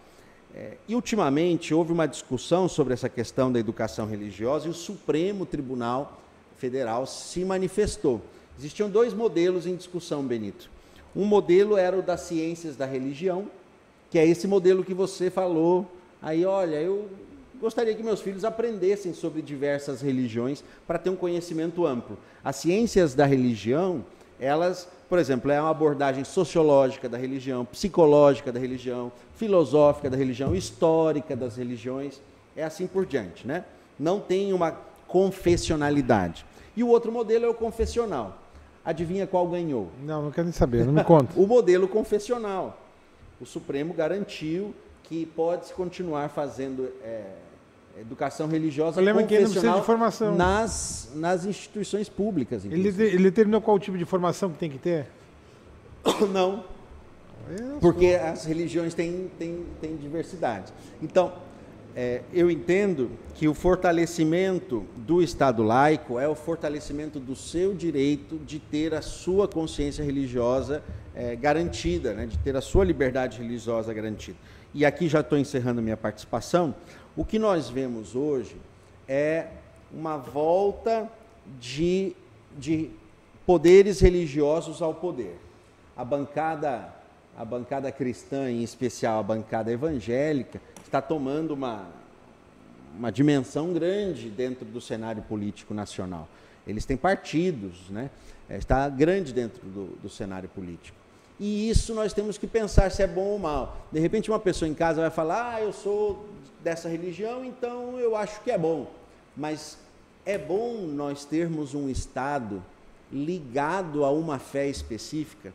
Speaker 2: E, ultimamente, houve uma discussão sobre essa questão da educação religiosa e o Supremo Tribunal Federal se manifestou. Existiam dois modelos em discussão, Benito. Um modelo era o das ciências da religião, que é esse modelo que você falou. Aí, olha, eu gostaria que meus filhos aprendessem sobre diversas religiões para ter um conhecimento amplo. As ciências da religião, elas, por exemplo, é uma abordagem sociológica da religião, psicológica da religião, filosófica da religião, histórica das religiões, é assim por diante, né? Não tem uma confessionalidade. E o outro modelo é o confessional. Adivinha qual ganhou?
Speaker 1: Não quero nem saber, não me conta.
Speaker 2: O modelo confessional. O Supremo garantiu que pode continuar fazendo educação religiosa confessional
Speaker 1: de formação.
Speaker 2: nas instituições públicas.
Speaker 1: Ele determinou qual tipo de formação que tem que ter?
Speaker 2: Não, porque as religiões têm diversidade. Então, eu entendo que o fortalecimento do Estado laico é o fortalecimento do seu direito de ter a sua consciência religiosa garantida, né? De ter a sua liberdade religiosa garantida. E aqui já estou encerrando a minha participação. O que nós vemos hoje é uma volta de poderes religiosos ao poder. A bancada cristã, em especial a bancada evangélica, está tomando uma dimensão grande dentro do cenário político nacional. Eles têm partidos, né? Está grande dentro do cenário político. E isso nós temos que pensar se é bom ou mal. De repente uma pessoa em casa vai falar, eu sou dessa religião, então eu acho que é bom. Mas é bom nós termos um Estado ligado a uma fé específica,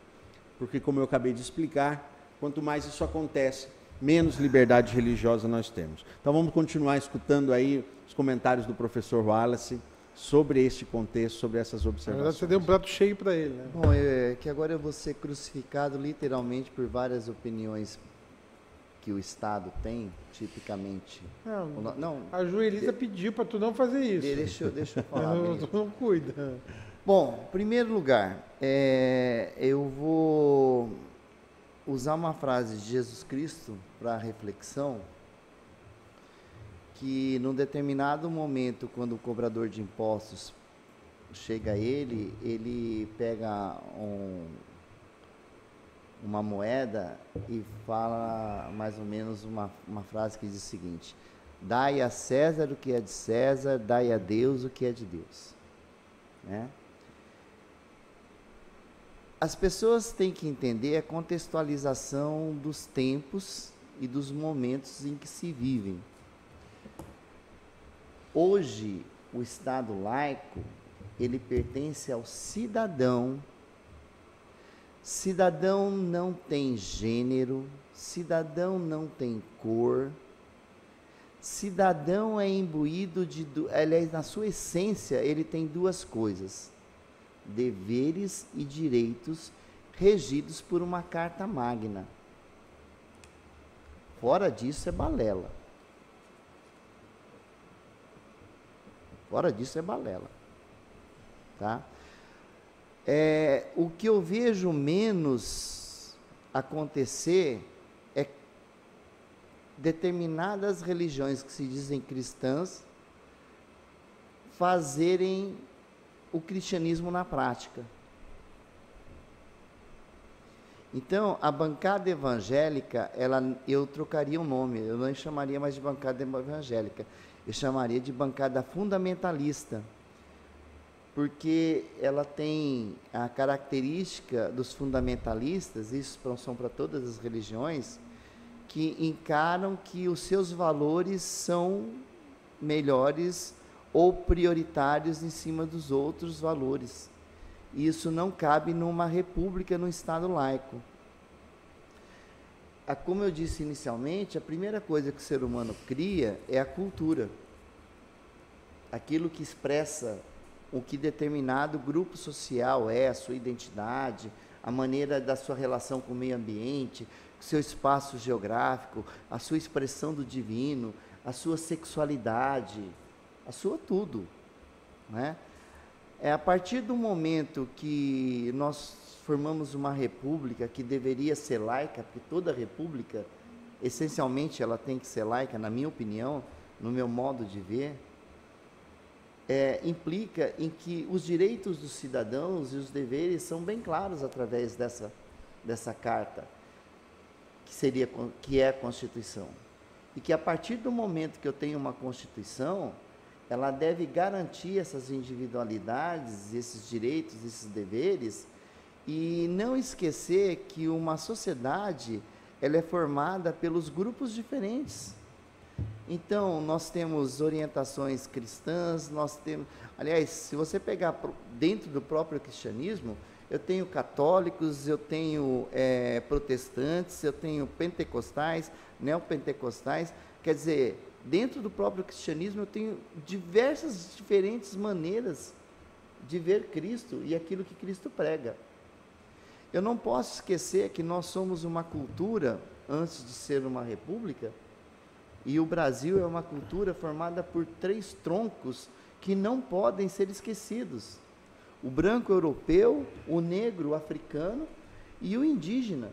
Speaker 2: porque, como eu acabei de explicar, quanto mais isso acontece, menos liberdade religiosa nós temos. Então vamos continuar escutando aí os comentários do professor Wallace sobre este contexto, sobre essas observações. Na verdade,
Speaker 1: você deu um prato cheio para ele, né?
Speaker 3: Bom, que agora eu vou ser crucificado literalmente por várias opiniões que o Estado tem, tipicamente.
Speaker 1: Não, a Joelita pediu para tu não fazer isso.
Speaker 3: Deixa eu falar.
Speaker 1: Tu não cuida.
Speaker 3: Bom, em primeiro lugar, eu vou usar uma frase de Jesus Cristo para reflexão, que num determinado momento, quando o cobrador de impostos chega a ele pega uma moeda e fala mais ou menos uma frase que diz o seguinte: dai a César o que é de César, dai a Deus o que é de Deus. Né? As pessoas têm que entender a contextualização dos tempos e dos momentos em que se vivem. Hoje, o Estado laico, ele pertence ao cidadão. Cidadão não tem gênero, cidadão não tem cor, cidadão é imbuído aliás, na sua essência, ele tem duas coisas: deveres e direitos regidos por uma carta magna. Fora disso é balela. Fora disso é balela. Tá? O que eu vejo menos acontecer é determinadas religiões que se dizem cristãs fazerem o cristianismo na prática. Então, a bancada evangélica, eu trocaria o nome, eu não chamaria mais de bancada evangélica, eu chamaria de bancada fundamentalista, porque ela tem a característica dos fundamentalistas, isso são para todas as religiões, que encaram que os seus valores são melhores ou prioritários em cima dos outros valores. E isso não cabe numa república, num Estado laico. Como eu disse inicialmente, a primeira coisa que o ser humano cria é a cultura. Aquilo que expressa o que determinado grupo social é, a sua identidade, a maneira da sua relação com o meio ambiente, o seu espaço geográfico, a sua expressão do divino, a sua sexualidade, a sua tudo, né? A partir do momento que nós formamos uma república que deveria ser laica, porque toda república, essencialmente, ela tem que ser laica, na minha opinião, no meu modo de ver, implica em que os direitos dos cidadãos e os deveres são bem claros através dessa carta, que é a Constituição. E que a partir do momento que eu tenho uma Constituição, ela deve garantir essas individualidades, esses direitos, esses deveres, e não esquecer que uma sociedade, ela é formada pelos grupos diferentes. Então, nós temos orientações cristãs, aliás, se você pegar dentro do próprio cristianismo, eu tenho católicos, eu tenho protestantes, eu tenho pentecostais, neopentecostais, quer dizer, dentro do próprio cristianismo eu tenho diversas diferentes maneiras de ver Cristo e aquilo que Cristo prega. Eu não posso esquecer que nós somos uma cultura, antes de ser uma república, e o Brasil é uma cultura formada por 3 troncos que não podem ser esquecidos: o branco europeu, o negro africano e o indígena.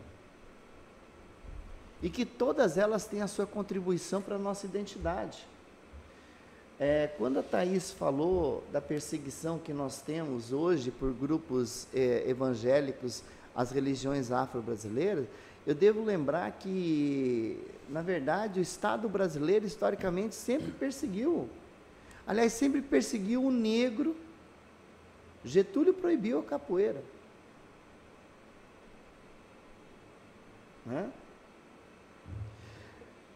Speaker 3: E que todas elas têm a sua contribuição para a nossa identidade. Quando a Thaís falou da perseguição que nós temos hoje por grupos evangélicos às religiões afro-brasileiras, eu devo lembrar que, na verdade, o Estado brasileiro, historicamente, sempre perseguiu. Aliás, sempre perseguiu o negro. Getúlio proibiu a capoeira. Né?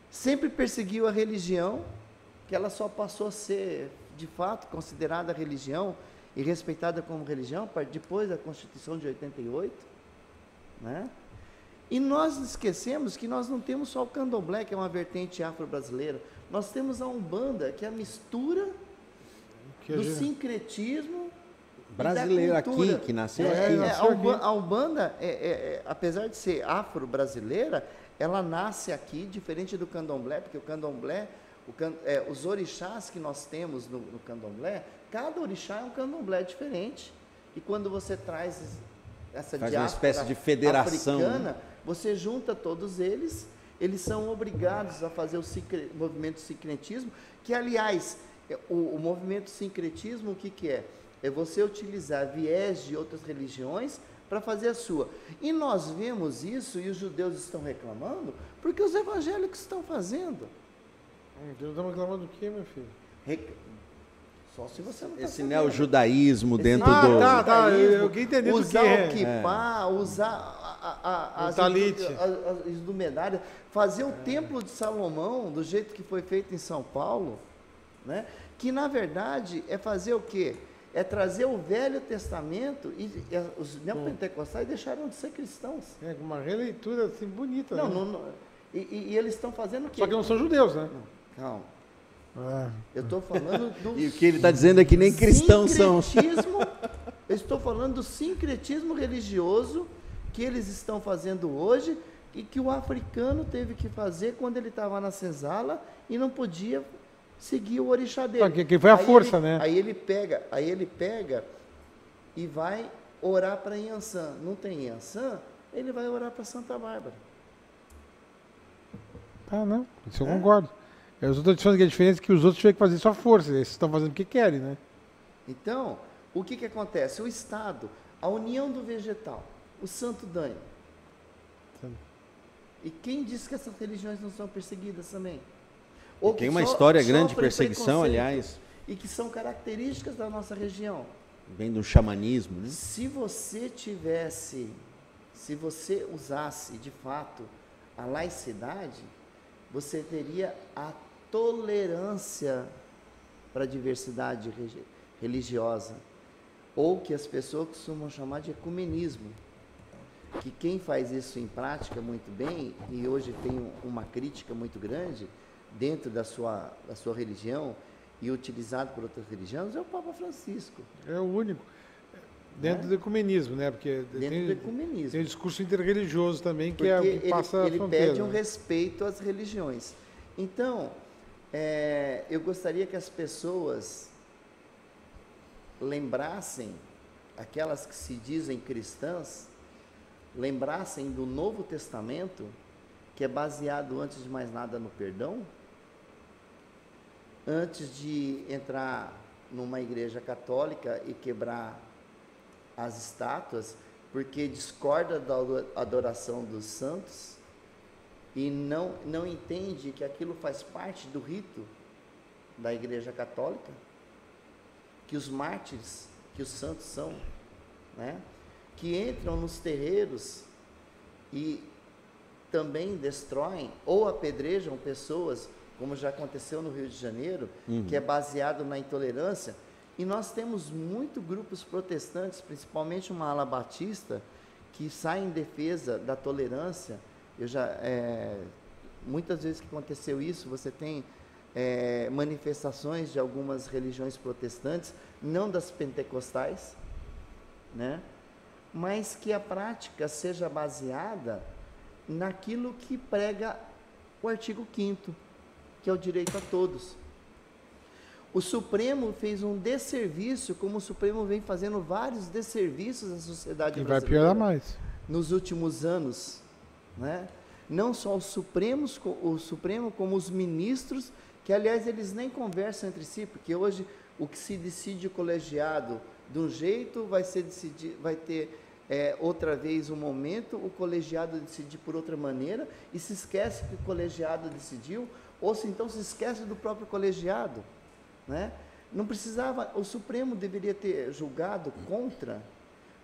Speaker 3: Sempre perseguiu a religião, que ela só passou a ser, de fato, considerada religião e respeitada como religião depois da Constituição de 88. Né? E nós esquecemos que nós não temos só o candomblé, que é uma vertente afro-brasileira, nós temos a Umbanda, que é a mistura do sincretismo
Speaker 2: brasileiro aqui, que nasceu aqui.
Speaker 3: A Umbanda, apesar de ser afro-brasileira, ela nasce aqui, diferente do candomblé, porque o candomblé, os orixás que nós temos no candomblé, cada orixá é um candomblé diferente. E quando você traz essa
Speaker 2: faz uma espécie de federação
Speaker 3: africana,
Speaker 2: né?
Speaker 3: Você junta todos eles são obrigados a fazer o movimento sincretismo, que, aliás, o movimento sincretismo, o que é? É você utilizar viés de outras religiões para fazer a sua. E nós vemos isso, e os judeus estão reclamando, porque os evangélicos estão fazendo.
Speaker 1: Estamos reclamando do quê, meu filho?
Speaker 3: Só se você não
Speaker 2: esse neojudaísmo dentro do...
Speaker 1: Eu entendi do que
Speaker 3: usar o kippá, usar as indumentárias, fazer o Templo de Salomão do jeito que foi feito em São Paulo, né? Que na verdade é fazer o quê? É trazer o Velho Testamento e os neopentecostais deixaram de ser cristãos.
Speaker 1: É uma releitura assim bonita.
Speaker 3: E eles estão fazendo o quê?
Speaker 1: Só que não são judeus, né?
Speaker 3: Não, calma. Eu estou falando do...
Speaker 2: E o que ele está dizendo é que nem cristãos são.
Speaker 3: Eu estou falando do sincretismo religioso que eles estão fazendo hoje e que o africano teve que fazer quando ele estava na senzala e não podia seguir o orixá dele.
Speaker 1: Que foi a força, né?
Speaker 3: Aí ele pega e vai orar para Iansã. Não tem Iansã, ele vai orar para Santa Bárbara.
Speaker 1: Não, isso eu concordo. As outras tradições que a diferença é que os outros tiveram que fazer sua força, eles estão fazendo o que querem, né?
Speaker 3: Então, o que acontece? O Estado, a união do vegetal, o santo daime. E quem disse que essas religiões não são perseguidas também? Ou
Speaker 2: tem uma história grande de perseguição, aliás.
Speaker 3: E que são características da nossa região.
Speaker 2: Vem do xamanismo, né?
Speaker 3: Se você usasse de fato a laicidade, você teria a tolerância para a diversidade religiosa, ou que as pessoas costumam chamar de ecumenismo, que quem faz isso em prática muito bem, e hoje tem uma crítica muito grande dentro da sua religião e utilizado por outras religiões, é o Papa Francisco.
Speaker 1: É o único. Dentro do ecumenismo, né? Porque
Speaker 3: dentro do ecumenismo.
Speaker 1: Tem o discurso interreligioso também, que é o que passa a fronteira.
Speaker 3: Ele pede um respeito às religiões. Então, eu gostaria que as pessoas lembrassem, aquelas que se dizem cristãs, lembrassem do Novo Testamento, que é baseado, antes de mais nada, no perdão. Antes de entrar numa igreja católica e quebrar as estátuas, porque discorda da adoração dos santos e não entende que aquilo faz parte do rito da Igreja Católica, que os mártires, que os santos são, né? Que entram nos terreiros e também destroem ou apedrejam pessoas, como já aconteceu no Rio de Janeiro, que é baseado na intolerância. E nós temos muitos grupos protestantes, principalmente uma ala batista, que sai em defesa da tolerância. Muitas vezes que aconteceu isso, você tem manifestações de algumas religiões protestantes, não das pentecostais, né? Mas que a prática seja baseada naquilo que prega o artigo 5º, que é o direito a todos. O Supremo fez um desserviço, como o Supremo vem fazendo vários desserviços à sociedade brasileira.
Speaker 1: E vai piorar mais.
Speaker 3: Nos últimos anos, né? Não só o Supremo, como os ministros, que aliás eles nem conversam entre si, porque hoje o que se decide colegiado de um jeito vai ter outra vez um momento, o colegiado decidir por outra maneira, e se esquece que o colegiado decidiu, ou se então se esquece do próprio colegiado, né? Não precisava, o Supremo deveria ter julgado contra,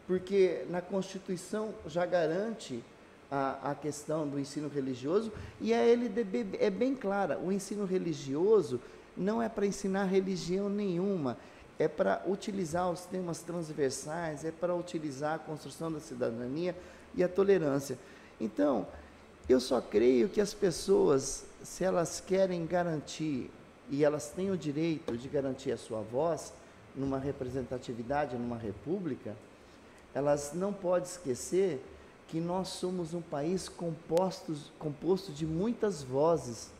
Speaker 3: porque na Constituição já garante a questão do ensino religioso, e a LDB é bem clara, o ensino religioso não é para ensinar religião nenhuma, é para utilizar os temas transversais, é para utilizar a construção da cidadania e a tolerância. Então, eu só creio que as pessoas, se elas querem garantir, e elas têm o direito de garantir a sua voz, numa representatividade, numa república, elas não podem esquecer que nós somos um país composto de muitas vozes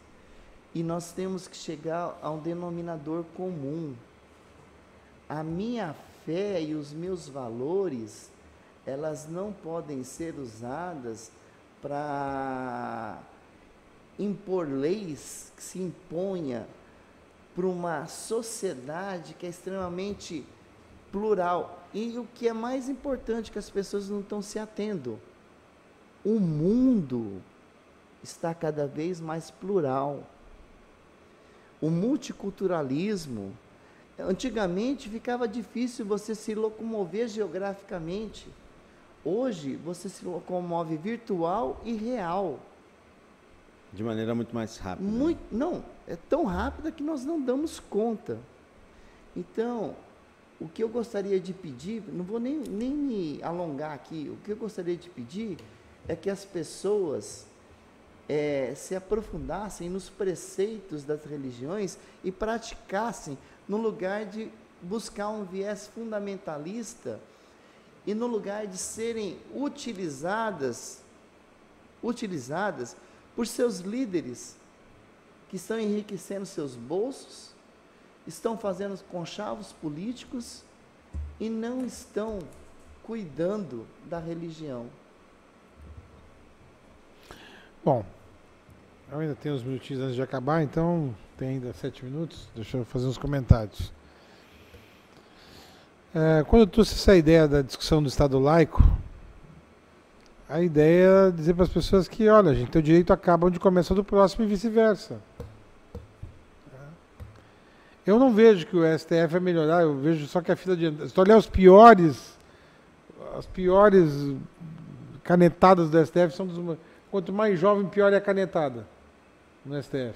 Speaker 3: e nós temos que chegar a um denominador comum. A minha fé e os meus valores, elas não podem ser usadas para impor leis que se imponha para uma sociedade que é extremamente plural. E o que é mais importante, que as pessoas não estão se atendo, o mundo está cada vez mais plural. O multiculturalismo, antigamente ficava difícil você se locomover geograficamente. Hoje você se locomove virtual e real.
Speaker 2: De maneira muito mais rápida.
Speaker 3: Não, é tão rápida que nós não damos conta. Então, o que eu gostaria de pedir, não vou nem me alongar aqui, o que eu gostaria de pedir é que as pessoas se aprofundassem nos preceitos das religiões e praticassem, no lugar de buscar um viés fundamentalista e no lugar de serem utilizadas por seus líderes, que estão enriquecendo seus bolsos, estão fazendo conchavos políticos e não estão cuidando da religião.
Speaker 1: Bom, eu ainda tenho uns minutinhos antes de acabar, então tem ainda 7 minutos, deixa eu fazer uns comentários. Quando eu trouxe essa ideia da discussão do Estado laico, a ideia é dizer para as pessoas que, olha, gente, o direito acaba onde começa do próximo e vice-versa. Eu não vejo que o STF vai melhorar, eu vejo só que a fila de... Se tu olhar as piores canetadas do STF são dos... Quanto mais jovem, pior é a canetada no STF.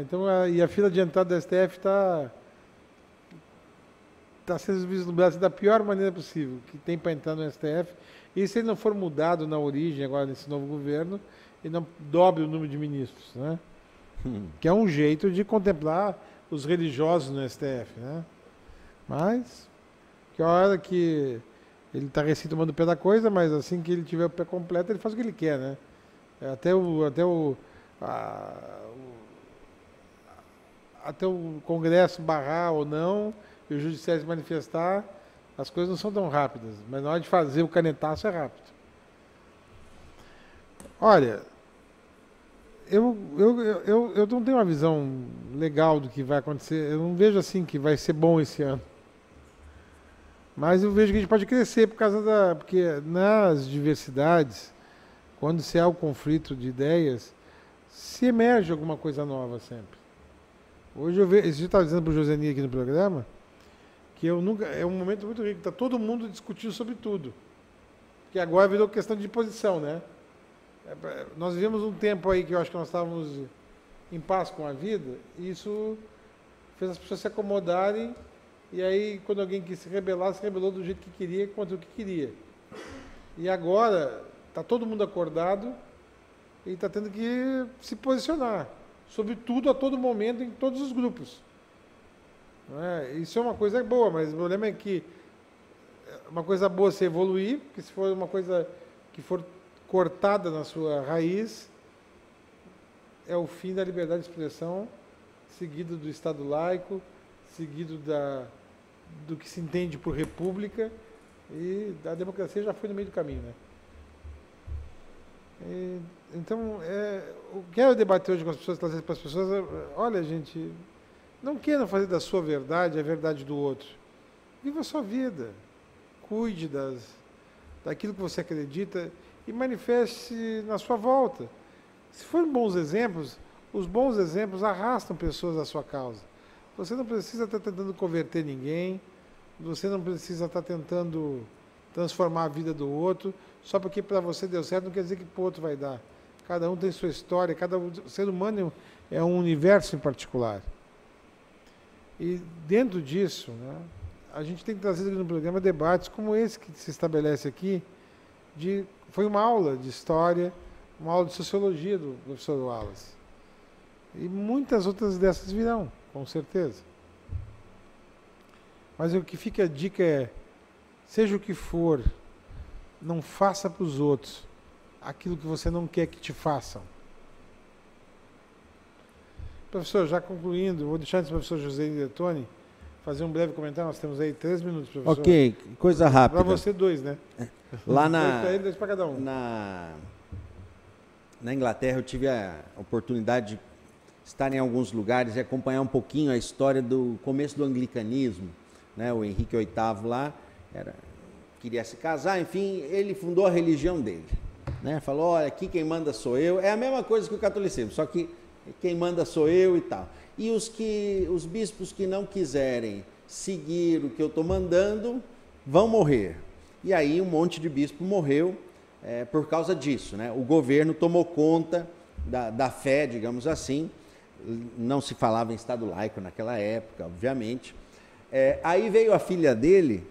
Speaker 1: Então, e a fila de entrada do STF está sendo vislumbrada da pior maneira possível que tem para entrar no STF. E se ele não for mudado na origem, agora nesse novo governo, ele não dobre o número de ministros, né? Que é um jeito de contemplar os religiosos no STF, né? Mas, que a hora que ele está recém tomando o pé da coisa, mas assim que ele tiver o pé completo, ele faz o que ele quer, né? Até o Congresso barrar ou não, e o Judiciário se manifestar, as coisas não são tão rápidas, mas na hora de fazer o canetaço é rápido. Olha, eu não tenho uma visão legal do que vai acontecer, eu não vejo assim que vai ser bom esse ano. Mas eu vejo que a gente pode crescer porque nas diversidades, quando se há o conflito de ideias, se emerge alguma coisa nova sempre. Hoje eu vejo, esse dia eu estava dizendo para o Joseni aqui no programa, que é um momento muito rico, está todo mundo discutindo sobre tudo. Que agora virou questão de posição, né? Nós vivemos um tempo aí que eu acho que nós estávamos em paz com a vida, e isso fez as pessoas se acomodarem. E aí, quando alguém quis se rebelar, se rebelou do jeito que queria, contra o que queria. E agora, está todo mundo acordado e está tendo que se posicionar sobre tudo, a todo momento, em todos os grupos. Não é? Isso é uma coisa boa, mas o problema é que uma coisa boa é se evoluir, porque se for uma coisa que for cortada na sua raiz, é o fim da liberdade de expressão, seguido do Estado laico, seguido do que se entende por república, e a democracia já foi no meio do caminho, né? Então, eu quero debater hoje com as pessoas, trazer para as pessoas, olha, gente, não queiram fazer da sua verdade a verdade do outro. Viva a sua vida, cuide daquilo que você acredita e manifeste na sua volta. Se forem bons exemplos, os bons exemplos arrastam pessoas à sua causa. Você não precisa estar tentando converter ninguém, você não precisa estar tentando transformar a vida do outro, só porque para você deu certo não quer dizer que para o outro vai dar. Cada um tem sua história, ser humano é um universo em particular. E dentro disso, né, a gente tem que trazer no programa debates como esse que se estabelece aqui, foi uma aula de história, uma aula de sociologia do professor Wallace. E muitas outras dessas virão, com certeza. Mas o que fica a dica é, seja o que for, não faça para os outros aquilo que você não quer que te façam. Professor, já concluindo, vou deixar antes do professor José Detoni fazer um breve comentário. Nós temos aí 3 minutos, professor.
Speaker 2: Ok, coisa rápida.
Speaker 1: Para você 2, né?
Speaker 2: Lá
Speaker 1: 2 para ele, 2 para cada um.
Speaker 2: Na Inglaterra eu tive a oportunidade de estar em alguns lugares e acompanhar um pouquinho a história do começo do anglicanismo, né? O Henrique VIII lá queria se casar, enfim, ele fundou a religião dele, né? Falou, olha, aqui quem manda sou eu. É a mesma coisa que o catolicismo, só que quem manda sou eu e tal. E os bispos que não quiserem seguir o que eu estou mandando vão morrer. E aí um monte de bispo morreu por causa disso, né? O governo tomou conta da fé, digamos assim. Não se falava em Estado laico naquela época, obviamente. Aí veio a filha dele,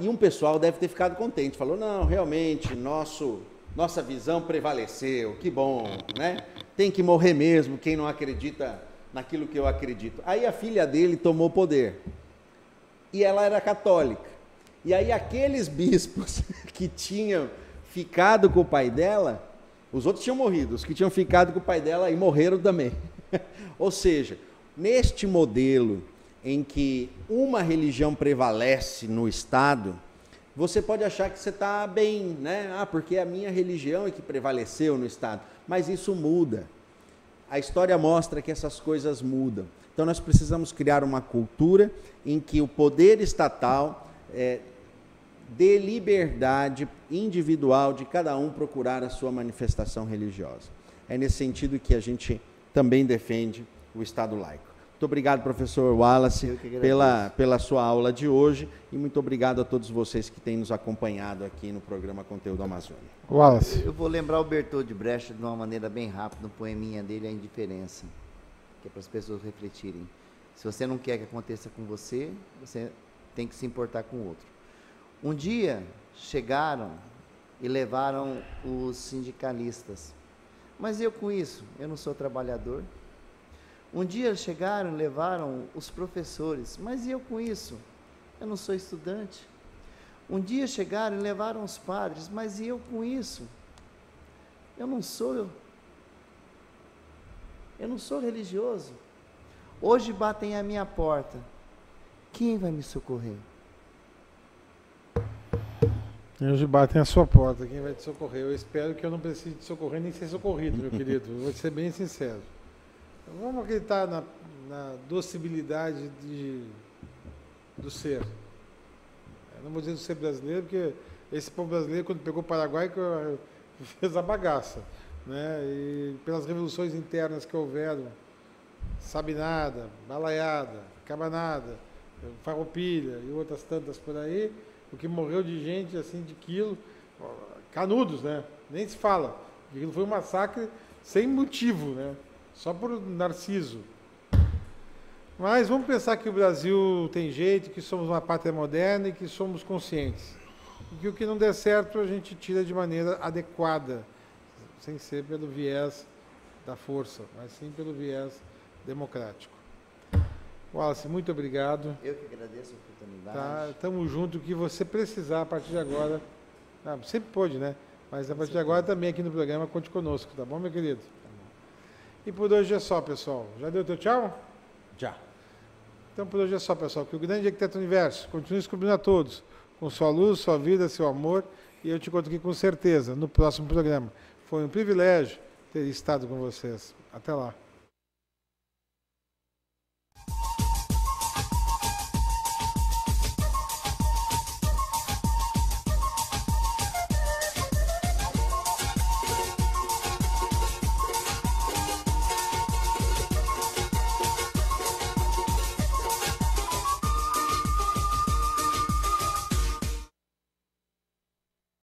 Speaker 2: e um pessoal deve ter ficado contente. Falou, não, realmente, nossa visão prevaleceu, que bom, né? Tem que morrer mesmo quem não acredita naquilo que eu acredito. Aí a filha dele tomou poder. E ela era católica. E aí aqueles bispos que tinham ficado com o pai dela, os outros tinham morrido, os que tinham ficado com o pai dela aí morreram também. Ou seja, neste modelo em que uma religião prevalece no Estado, você pode achar que você está bem, né? Porque a minha religião é que prevaleceu no Estado. Mas isso muda. A história mostra que essas coisas mudam. Então nós precisamos criar uma cultura em que o poder estatal dê liberdade individual de cada um procurar a sua manifestação religiosa. É nesse sentido que a gente também defende o Estado laico. Muito obrigado, professor Wallace, pela sua aula de hoje e muito obrigado a todos vocês que têm nos acompanhado aqui no programa Conteúdo Amazônia.
Speaker 1: Wallace.
Speaker 3: Eu vou lembrar o Bertold Brecht de uma maneira bem rápida, no poeminha dele, A Indiferença, que é para as pessoas refletirem. Se você não quer que aconteça com você, você tem que se importar com o outro. Um dia chegaram e levaram os sindicalistas. Mas eu com isso, eu não sou trabalhador. Um dia chegaram e levaram os professores. Mas eu com isso, eu não sou estudante. Um dia chegaram e levaram os padres. Mas eu com isso, eu não sou religioso. Hoje batem à minha porta. Quem vai me socorrer?
Speaker 1: Hoje batem a sua porta, quem vai te socorrer? Eu espero que eu não precise te socorrer nem ser socorrido, meu querido. Vou ser bem sincero. Então, vamos acreditar na docilidade do ser. Eu não vou dizer do ser brasileiro, porque esse povo brasileiro, quando pegou o Paraguai, fez a bagaça, né? E pelas revoluções internas que houveram, Sabinada, Balaiada, Cabanada, Farroupilha e outras tantas por aí, o que morreu de gente assim de quilo, canudos, né? Nem se fala. Aquilo foi um massacre sem motivo, né? Só por Narciso. Mas vamos pensar que o Brasil tem jeito, que somos uma pátria moderna e que somos conscientes. E que o que não der certo a gente tira de maneira adequada, sem ser pelo viés da força, mas sim pelo viés democrático. Wallace, muito obrigado.
Speaker 3: Eu que agradeço a oportunidade.
Speaker 1: Tá, estamos juntos, o que você precisar a partir de agora. Sempre pode, né? Mas a partir de agora também aqui no programa, conte conosco, tá bom, meu querido? Tá bom. E por hoje é só, pessoal. Já deu teu tchau?
Speaker 2: Já.
Speaker 1: Então por hoje é só, pessoal. Que o grande arquiteto do universo continue descobrindo a todos, com sua luz, sua vida, seu amor. E eu te conto aqui com certeza no próximo programa. Foi um privilégio ter estado com vocês. Até lá.